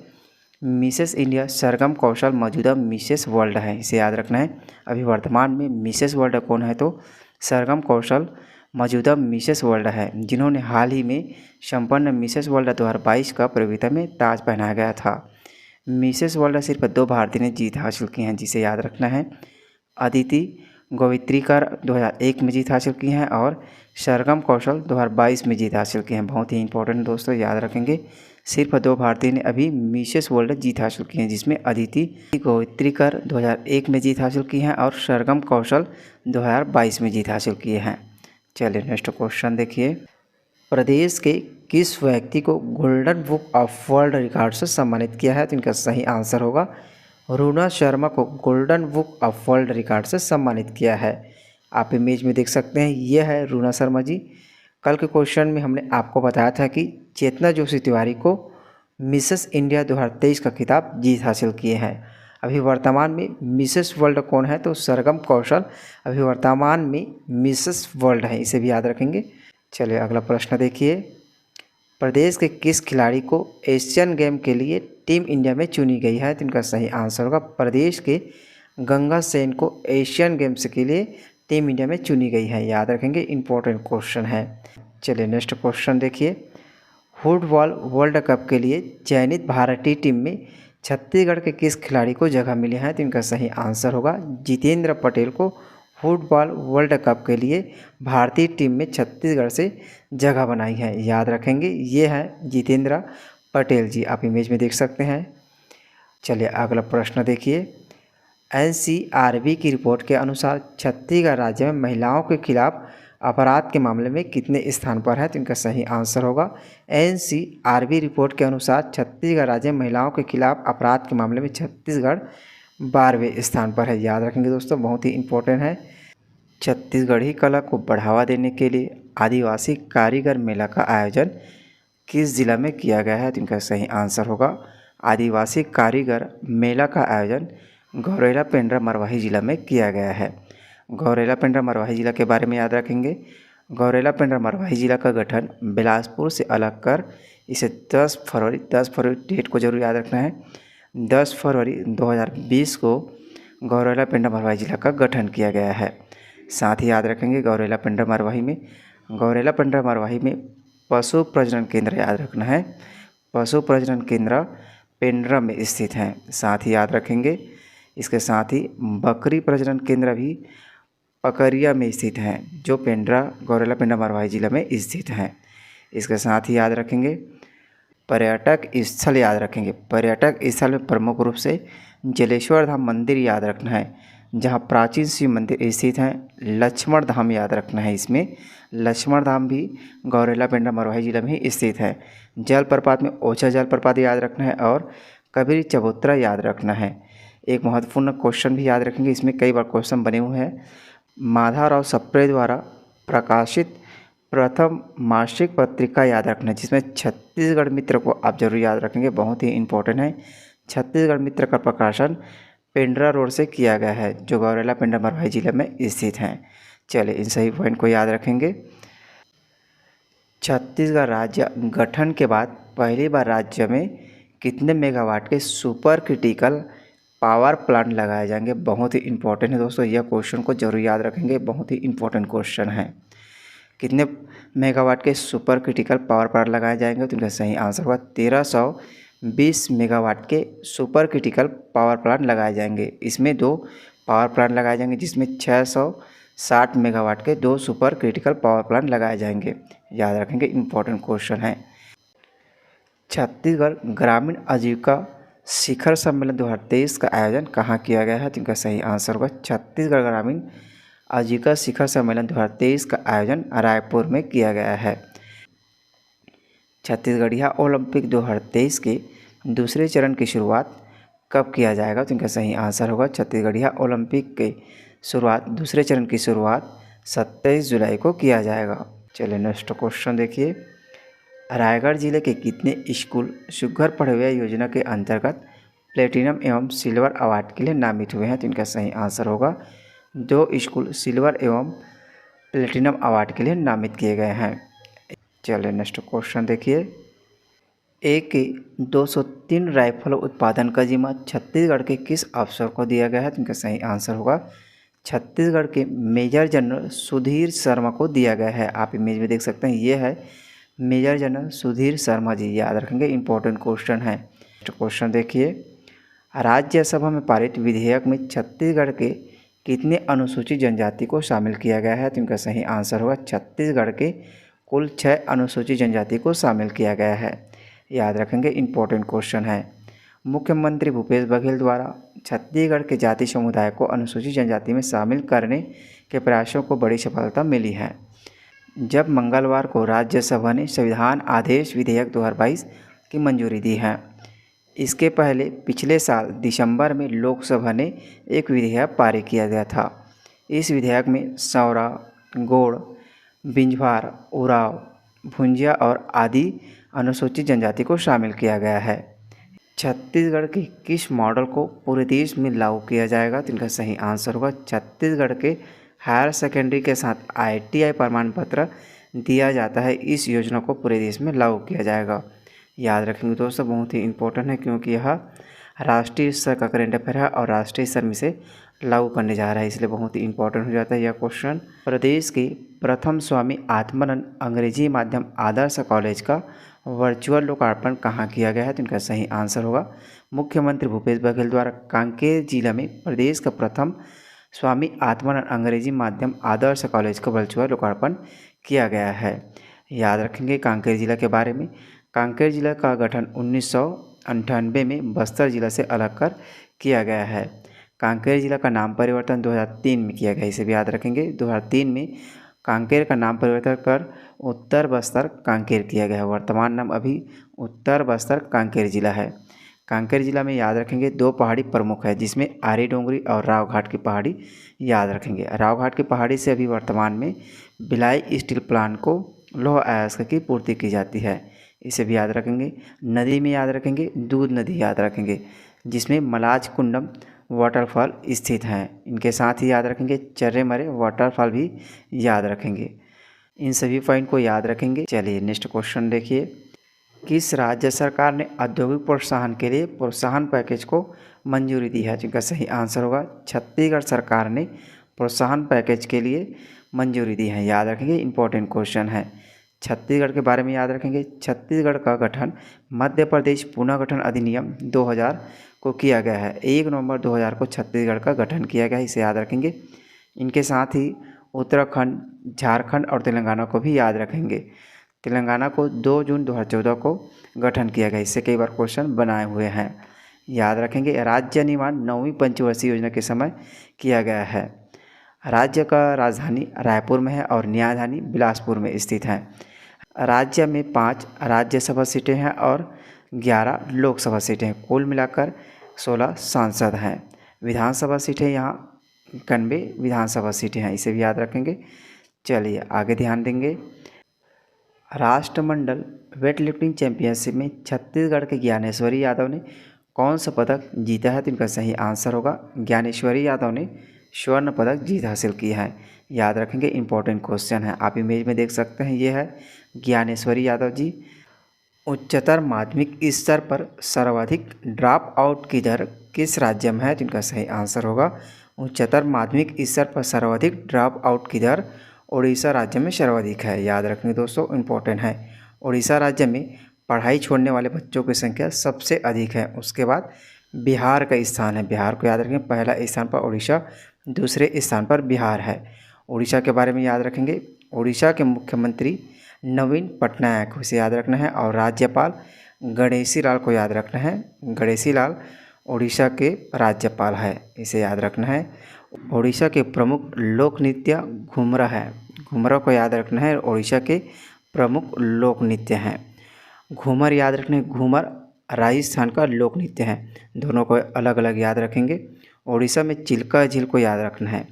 S1: मिसेस इंडिया सरगम कौशल मौजूदा मिसेस वर्ल्ड है, इसे याद रखना है। अभी वर्तमान में मिसेस वर्ल्ड कौन है? तो सरगम कौशल मौजूदा मिसेस वर्ल्ड है, जिन्होंने हाल ही में संपन्न मिसेस वर्ल्ड 2022 का प्रतियोगिता में ताज पहनाया गया था। मिसेस वर्ल्ड सिर्फ 2 भारतीय ने जीत हासिल की हैं, जिसे याद रखना है। अदिति गोवित्रीकर 2001 में जीत हासिल की हैं और सरगम कौशल 2022 में जीत हासिल की हैं। बहुत ही इंपॉर्टेंट दोस्तों, याद रखेंगे। सिर्फ 2 भारतीय ने अभी मिसेस वर्ल्ड जीत हासिल की हैं, जिसमें अदिति गोवित्रीकर 2001 में जीत हासिल की हैं और सरगम कौशल 2022 में जीत हासिल किए हैं। चलिए नेक्स्ट क्वेश्चन देखिए। प्रदेश के किस व्यक्ति को golden book of world record से सम्मानित किया है? तो इनका सही आंसर होगा रूना शर्मा को golden book of world record से सम्मानित किया है। आप इमेज में देख सकते हैं, ये है रूना शर्मा जी। कल के क्वेश्चन में हमने आपको बताया था कि चेतना जोशी तिवारी को मिसेस इंडिया 2023 का खिताब जीत हासिल किए हैं। अभी वर्तमान में मिसेस वर्ल्ड कौन है? तो सरगम कौशल अभी वर्तमान में मिसेस वर्ल्ड है, इसे भी याद रखेंगे। चलिए अगला प्रश्न देखिए। प्रदेश के किस खिलाड़ी को एशियन गेम के लिए टीम इंडिया में चुनी गई है? तो इनका सही आंसर होगा प्रदेश के गंगा सेन को एशियन गेम्स के लिए टीम इंडिया में चुनी गई है, याद रखेंगे। इंपॉर्टेंट क्वेश्चन है। चलिए नेक्स्ट क्वेश्चन देखिए। फुटबॉल वर्ल्ड कप के लिए चयनित भारतीय टीम में छत्तीसगढ़ के किस खिलाड़ी को जगह मिली है? तो इनका सही आंसर होगा जितेंद्र पटेल को फुटबॉल वर्ल्ड कप के लिए भारतीय टीम में छत्तीसगढ़ से जगह बनाई है, याद रखेंगे। ये है जितेंद्र पटेल जी, आप इमेज में देख सकते हैं। चलिए अगला प्रश्न देखिए। NCRB की रिपोर्ट के अनुसार छत्तीसगढ़ राज्य में महिलाओं के खिलाफ अपराध के मामले में कितने स्थान पर है? तो इनका सही आंसर होगा NCRB रिपोर्ट के अनुसार छत्तीसगढ़ राज्य में महिलाओं के खिलाफ अपराध के मामले में छत्तीसगढ़ 12वें स्थान पर है, याद रखेंगे दोस्तों। बहुत ही इम्पोर्टेंट है। छत्तीसगढ़ी कला को बढ़ावा देने के लिए आदिवासी कारीगर मेला का आयोजन किस जिला में किया गया है? तो इनका सही आंसर होगा आदिवासी कारीगर मेला का आयोजन गौरेला पेंड्रा मरवाही जिला में किया गया है। गौरेला पेंड्रा मरवाही जिला के बारे में याद रखेंगे। गौरेला पेंड्रा मरवाही जिला का गठन बिलासपुर से अलग कर इसे 10 फरवरी डेट को जरूर याद रखना है। 10 फरवरी 2020 को गौरेला पेंड्रा मरवाही जिला का गठन किया गया है। साथ ही याद रखेंगे गौरेला पेंड्रा मरवाही में पशु प्रजनन केंद्र याद रखना है। पशु प्रजनन केंद्र पेंड्रा में स्थित हैं। साथ ही याद रखेंगे इसके साथ ही बकरी प्रजनन केंद्र भी पकरिया में स्थित हैं, जो गौरेला पेंड्रा मरवाही जिला में स्थित हैं। इसके साथ ही याद रखेंगे पर्यटक स्थल याद रखेंगे। पर्यटक स्थल में प्रमुख रूप से जलेश्वर धाम मंदिर याद रखना है, जहाँ प्राचीन शिव मंदिर स्थित हैं। लक्ष्मण धाम याद रखना है, इसमें लक्ष्मण धाम भी गौरेला पेंड्रा मरवाही जिला में ही स्थित है। जलप्रपात में ओछा जलप्रपात याद रखना है और कबीर चबूतरा याद रखना है। एक महत्वपूर्ण क्वेश्चन भी याद रखेंगे, इसमें कई बार क्वेश्चन बने हुए हैं। माधवराव सप्रे द्वारा प्रकाशित प्रथम मासिक पत्रिका याद रखना है, जिसमें छत्तीसगढ़ मित्र को आप जरूर याद रखेंगे, बहुत ही इंपॉर्टेंट है। छत्तीसगढ़ मित्र का प्रकाशन पेंड्रा रोड से किया गया है, जो गौरेला पेंड्रा मरवाही जिले में स्थित हैं। चलिए इन सही पॉइंट को याद रखेंगे। छत्तीसगढ़ राज्य गठन के बाद पहली बार राज्य में कितने मेगावाट के सुपर क्रिटिकल पावर प्लांट लगाए जाएंगे? बहुत ही इंपॉर्टेंट है दोस्तों, यह क्वेश्चन को जरूर याद रखेंगे, बहुत ही इंपॉर्टेंट क्वेश्चन है। कितने मेगावाट के सुपर क्रिटिकल पावर प्लांट लगाए जाएंगे? तो इनका सही आंसर होगा 1320 मेगावाट के सुपर क्रिटिकल पावर प्लांट लगाए जाएंगे। इसमें दो पावर प्लांट लगाए जाएंगे, जिसमें 660 मेगावाट के दो सुपर क्रिटिकल पावर प्लांट लगाए जाएंगे। याद रखेंगे, इंपॉर्टेंट क्वेश्चन है। छत्तीसगढ़ ग्रामीण आजीविका शिखर सम्मेलन 2023 का आयोजन कहाँ किया गया है? तो इनका सही आंसर होगा छत्तीसगढ़ ग्रामीण आजीविका शिखर सम्मेलन 2023 का आयोजन रायपुर में किया गया है। छत्तीसगढ़िया ओलंपिक 2023 के दूसरे चरण की शुरुआत कब किया जाएगा? तो इनका सही आंसर होगा छत्तीसगढ़िया ओलंपिक के शुरुआत दूसरे चरण की शुरुआत 27 जुलाई को किया जाएगा। चलिए नेक्स्ट क्वेश्चन देखिए। रायगढ़ जिले के कितने स्कूल सुघ्घर पढ़इया योजना के अंतर्गत प्लेटिनम एवं सिल्वर अवार्ड के लिए नामित हुए हैं? तो इनका सही आंसर होगा 2 स्कूल सिल्वर एवं प्लेटिनम अवार्ड के लिए नामित किए गए हैं। चलिए नेक्स्ट क्वेश्चन देखिए। AK 203 राइफल उत्पादन का जिम्मा छत्तीसगढ़ के किस अफसर को दिया गया है? तो इनका सही आंसर होगा छत्तीसगढ़ के मेजर जनरल सुधीर शर्मा को दिया गया है। आप इमेज में देख सकते हैं, ये है मेजर जनरल सुधीर शर्मा जी। याद रखेंगे, इंपॉर्टेंट क्वेश्चन है। क्वेश्चन देखिए। राज्यसभा में पारित विधेयक में छत्तीसगढ़ के कितने अनुसूचित जनजाति को शामिल किया गया है? तो इनका सही आंसर होगा छत्तीसगढ़ के कुल 6 अनुसूचित जनजाति को शामिल किया गया है। याद रखेंगे, इंपॉर्टेंट क्वेश्चन है। मुख्यमंत्री भूपेश बघेल द्वारा छत्तीसगढ़ के जाति समुदाय को अनुसूचित जनजाति में शामिल करने के प्रयासों को बड़ी सफलता मिली है। जब मंगलवार को राज्यसभा ने संविधान आदेश विधेयक 2022 की मंजूरी दी है। इसके पहले पिछले साल दिसंबर में लोकसभा ने एक विधेयक पारित किया गया था। इस विधेयक में सौरा, गोड़, बिंझवार, उराव, भुंजिया और आदि अनुसूचित जनजाति को शामिल किया गया है। छत्तीसगढ़ के किस मॉडल को पूरे देश में लागू किया जाएगा? तो इनका सही आंसर होगा छत्तीसगढ़ के हायर सेकेंडरी के साथ ITI प्रमाण पत्र दिया जाता है। इस योजना को पूरे देश में लागू किया जाएगा। याद रखेंगे दोस्तों, बहुत ही इंपॉर्टेंट है, क्योंकि यह राष्ट्रीय स्तर का करेंट अफेयर है और राष्ट्रीय स्तर में से लागू करने जा रहा है, इसलिए बहुत ही इंपॉर्टेंट हो जाता है यह क्वेश्चन। प्रदेश के प्रथम स्वामी आत्मानंद अंग्रेजी माध्यम आदर्श कॉलेज का वर्चुअल लोकार्पण कहाँ किया गया है? तो इनका सही आंसर होगा मुख्यमंत्री भूपेश बघेल द्वारा कांकेर जिला में प्रदेश का प्रथम स्वामी आत्मानंद अंग्रेजी माध्यम आदर्श कॉलेज का वर्चुअल लोकार्पण किया गया है। याद रखेंगे कांकेर जिला के बारे में। कांकेर जिला का गठन 1998 में बस्तर जिला से अलग कर किया गया है। कांकेर जिला का नाम परिवर्तन 2003 में किया गया, इसे भी याद रखेंगे। 2003 में कांकेर का नाम परिवर्तन कर उत्तर बस्तर कांकेर किया गया है। वर्तमान नाम अभी उत्तर बस्तर कांकेर जिला है। कांकेर जिला में याद रखेंगे 2 पहाड़ी प्रमुख है, जिसमें आरी डोंगरी और रावघाट की पहाड़ी याद रखेंगे। रावघाट की पहाड़ी से अभी वर्तमान में भिलाई स्टील प्लांट को लौह अयस्क की पूर्ति की जाती है, इसे भी याद रखेंगे। नदी में याद रखेंगे दूध नदी याद रखेंगे, जिसमें मलाज कुंडम वाटरफॉल स्थित हैं। इनके साथ ही याद रखेंगे चर्रे मरे वाटरफॉल भी याद रखेंगे। इन सभी पॉइंट को याद रखेंगे। चलिए नेक्स्ट क्वेश्चन देखिए। किस राज्य सरकार ने औद्योगिक प्रोत्साहन के लिए प्रोत्साहन पैकेज को मंजूरी दी है? जिनका सही आंसर होगा छत्तीसगढ़ सरकार ने प्रोत्साहन पैकेज के लिए मंजूरी दी है। याद रखेंगे, इंपॉर्टेंट क्वेश्चन है। छत्तीसगढ़ के बारे में याद रखेंगे। छत्तीसगढ़ का गठन मध्य प्रदेश पुनर्गठन अधिनियम 2000 को किया गया है। 1 नवंबर 2000 को छत्तीसगढ़ का गठन किया गया है, इसे याद रखेंगे। इनके साथ ही उत्तराखंड, झारखंड और तेलंगाना को भी याद रखेंगे। तेलंगाना को 2 जून 2014 को गठन किया गया, इससे कई बार क्वेश्चन बनाए हुए हैं। याद रखेंगे राज्य निर्माण 9वीं पंचवर्षीय योजना के समय किया गया है। राज्य का राजधानी रायपुर में है और न्यायधानी बिलासपुर में स्थित है। राज्य में 5 राज्यसभा सीटें हैं और 11 लोकसभा सीटें हैं। कुल मिलाकर 16 सांसद हैं। विधानसभा सीटें यहाँ 91 विधानसभा सीटें हैं, इसे भी याद रखेंगे। चलिए आगे ध्यान देंगे। राष्ट्रमंडल वेट लिफ्टिंग चैंपियनशिप में छत्तीसगढ़ के ज्ञानेश्वरी यादव ने कौन सा पदक जीता है? तो इनका सही आंसर होगा ज्ञानेश्वरी यादव ने स्वर्ण पदक जीत हासिल की है। याद रखेंगे, इंपॉर्टेंट क्वेश्चन है। आप इमेज में देख सकते हैं, ये है ज्ञानेश्वरी यादव जी। उच्चतर माध्यमिक स्तर पर सर्वाधिक ड्रॉप आउट की दर किस राज्य में है? तो इनका सही आंसर होगा उच्चतर माध्यमिक स्तर पर सर्वाधिक ड्रॉप आउट की दर उड़ीसा राज्य में सर्वाधिक है। याद रखेंगे दोस्तों, इम्पोर्टेंट है। उड़ीसा राज्य में पढ़ाई छोड़ने वाले बच्चों की संख्या सबसे अधिक है। उसके बाद बिहार का स्थान है। बिहार को याद रखेंगे, पहला स्थान पर उड़ीसा, दूसरे स्थान पर बिहार है। उड़ीसा के बारे में याद रखेंगे, उड़ीसा के मुख्यमंत्री नवीन पटनायक, उसे याद रखना है। और राज्यपाल गणेशी लाल को याद रखना है। गणेशी लाल उड़ीसा के राज्यपाल है, इसे याद रखना है। उड़ीसा के प्रमुख लोक नृत्य घुमरा है। घुमरा को याद रखना है, उड़ीसा के प्रमुख लोक नृत्य हैं। घूमर याद रखना है, घूमर राजस्थान का लोक नृत्य है। दोनों को अलग अलग याद रखेंगे। उड़ीसा में चिल्का झील को याद रखना है।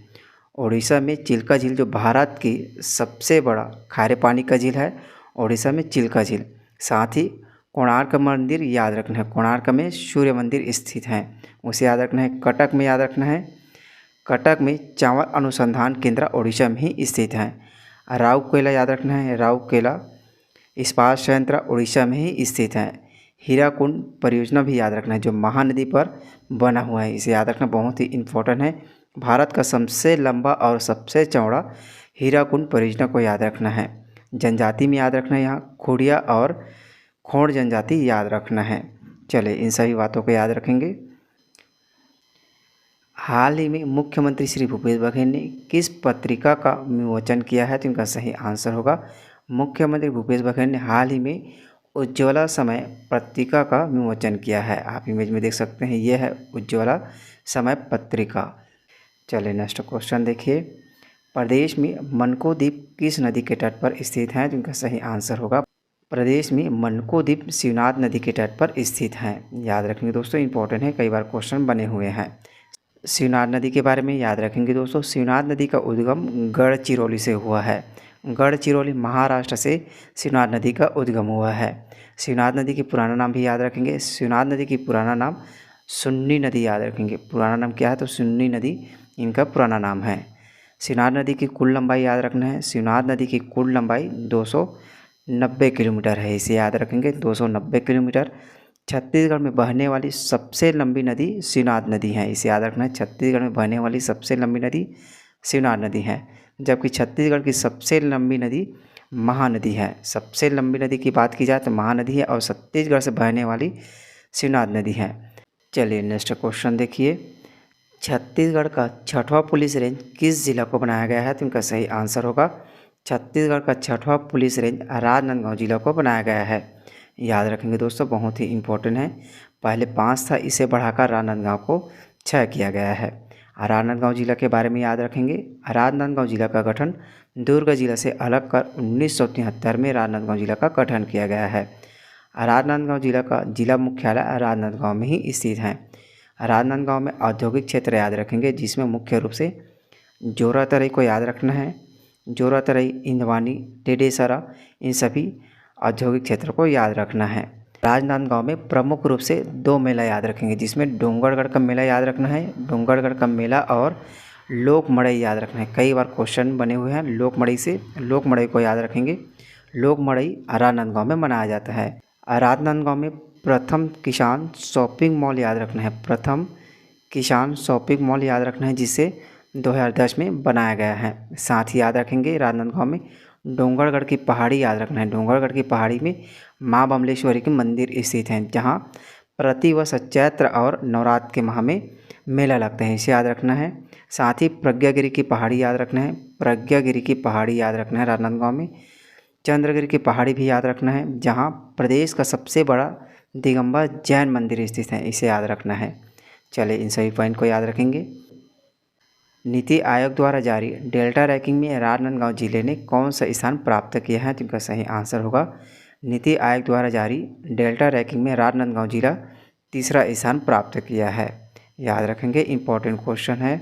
S1: उड़ीसा में चिल्का झील जो भारत की सबसे बड़ा खारे पानी का झील है, उड़ीसा में चिल्का झील। साथ ही कोणार्क मंदिर याद रखना है, कोणार्क में सूर्य मंदिर स्थित है, उसे याद रखना है। कटक में याद रखना है, कटक में चावल अनुसंधान केंद्र उड़ीसा में ही स्थित है। राउरकेला याद रखना है, राउरकेला इस्पात संयंत्र उड़ीसा में ही स्थित है। हीराकुंड परियोजना भी याद रखना है, जो महानदी पर बना हुआ है, इसे याद रखना बहुत ही इम्पोर्टेंट है। भारत का सबसे लंबा और सबसे चौड़ा हीराकुंड परियोजना को याद रखना है। जनजाति में याद रखना है, यहाँ खुड़िया और खोड़ जनजाति याद रखना है। चले, इन सभी बातों को याद रखेंगे। हाल ही में मुख्यमंत्री श्री भूपेश बघेल ने किस पत्रिका का विमोचन किया है? तो इनका सही आंसर होगा मुख्यमंत्री भूपेश बघेल ने हाल ही में उज्ज्वला समय पत्रिका का विमोचन किया है। आप इमेज में देख सकते हैं, यह है उज्ज्वला समय पत्रिका। चलिए नेक्स्ट क्वेश्चन देखिए। प्रदेश में मनको द्वीप किस नदी के तट पर स्थित है? तो इनका सही आंसर होगा प्रदेश में मनको द्वीप शिवनाथ नदी के तट पर स्थित हैं। याद रखेंगे दोस्तों, इंपॉर्टेंट है, कई बार क्वेश्चन बने हुए हैं। शिवनाथ नदी के बारे में याद रखेंगे दोस्तों, शिवनाथ नदी का उद्गम गढ़चिरौली से हुआ है। गढ़चिरौली महाराष्ट्र से शिवनाथ नदी का उद्गम हुआ है। शिवनाथ नदी की पुराना नाम भी याद रखेंगे। शिवनाथ नदी की पुराना नाम सुन्नी नदी याद रखेंगे। पुराना नाम क्या है? तो सुन्नी नदी इनका पुराना नाम है। शिवनाथ नदी की कुल लंबाई याद रखना है। शिवनाथ नदी की कुल लंबाई 290 किलोमीटर है, इसे याद रखेंगे 290 किलोमीटर। छत्तीसगढ़ में बहने वाली सबसे लंबी नदी शिवनाथ नदी है, इसे याद रखना है। छत्तीसगढ़ में बहने वाली सबसे लंबी नदी शिवनाथ नदी है, जबकि छत्तीसगढ़ की सबसे लंबी नदी महानदी है। सबसे लंबी नदी की बात की जाए तो महानदी है, और छत्तीसगढ़ से बहने वाली शिवनाथ नदी है। चलिए नेक्स्ट क्वेश्चन देखिए। छत्तीसगढ़ का 6वां पुलिस रेंज किस जिला को बनाया गया है? तो इनका सही आंसर होगा छत्तीसगढ़ का 6वां पुलिस रेंज राजनांदगांव जिला को बनाया गया है। याद रखेंगे दोस्तों, बहुत ही इम्पोर्टेंट है। पहले 5 था, इसे बढ़ाकर राजनांदगांव को 6 किया गया है। राजनांदगांव जिला के बारे में याद रखेंगे। राजनांदगांव जिला का गठन दुर्ग जिला से अलग कर 1973 में राजनांदगांव जिला का गठन किया गया है। राजनांदगांव जिला का जिला मुख्यालय राजनांदगांव में ही स्थित है। राजनांदगांव में औद्योगिक क्षेत्र याद रखेंगे, जिसमें मुख्य रूप से जोरातरई को याद रखना है। जोरातरई, इंदवानी, टेडेसरा, इन सभी औद्योगिक क्षेत्र को याद रखना है। राजनांदगांव में प्रमुख रूप से 2 मेला याद रखेंगे, जिसमें डोंगरगढ़ का मेला याद रखना है। डोंगरगढ़ का मेला और लोक मड़ई याद रखना है। कई बार क्वेश्चन बने हुए हैं लोक मड़ई से, लोक मड़ई को याद रखेंगे। लोक मड़ई राजनांदगांव में मनाया जाता है। राजनांदगांव में प्रथम किसान शॉपिंग मॉल याद रखना है। प्रथम किसान शॉपिंग मॉल याद रखना है, जिसे 2010 में बनाया गया है। साथ ही याद रखेंगे राजनांदगांव में डोंगरगढ़ की पहाड़ी याद रखना है। डोंगरगढ़ की पहाड़ी में माँ बमलेश्वरी के मंदिर स्थित हैं, जहाँ प्रतिवर्ष चैत्र और नवरात्र के माह में मेला लगता है, इसे याद रखना है। साथ ही प्रज्ञागिरी की पहाड़ी याद रखना है। प्रज्ञागिरी की पहाड़ी याद रखना है राजनांदगांव में। चंद्रगिरी की पहाड़ी भी याद रखना है, जहाँ प्रदेश का सबसे बड़ा दिगंबर जैन मंदिर स्थित है, इसे याद रखना है। चलिए इन सभी पॉइंट को याद रखेंगे। नीति आयोग द्वारा जारी डेल्टा रैंकिंग में राजनांदगांव जिले ने कौन सा स्थान प्राप्त किया है? तो इनका सही आंसर होगा नीति आयोग द्वारा जारी डेल्टा रैंकिंग में राजनांदगांव जिला 3रा स्थान प्राप्त किया है। याद रखेंगे, इंपॉर्टेंट क्वेश्चन है।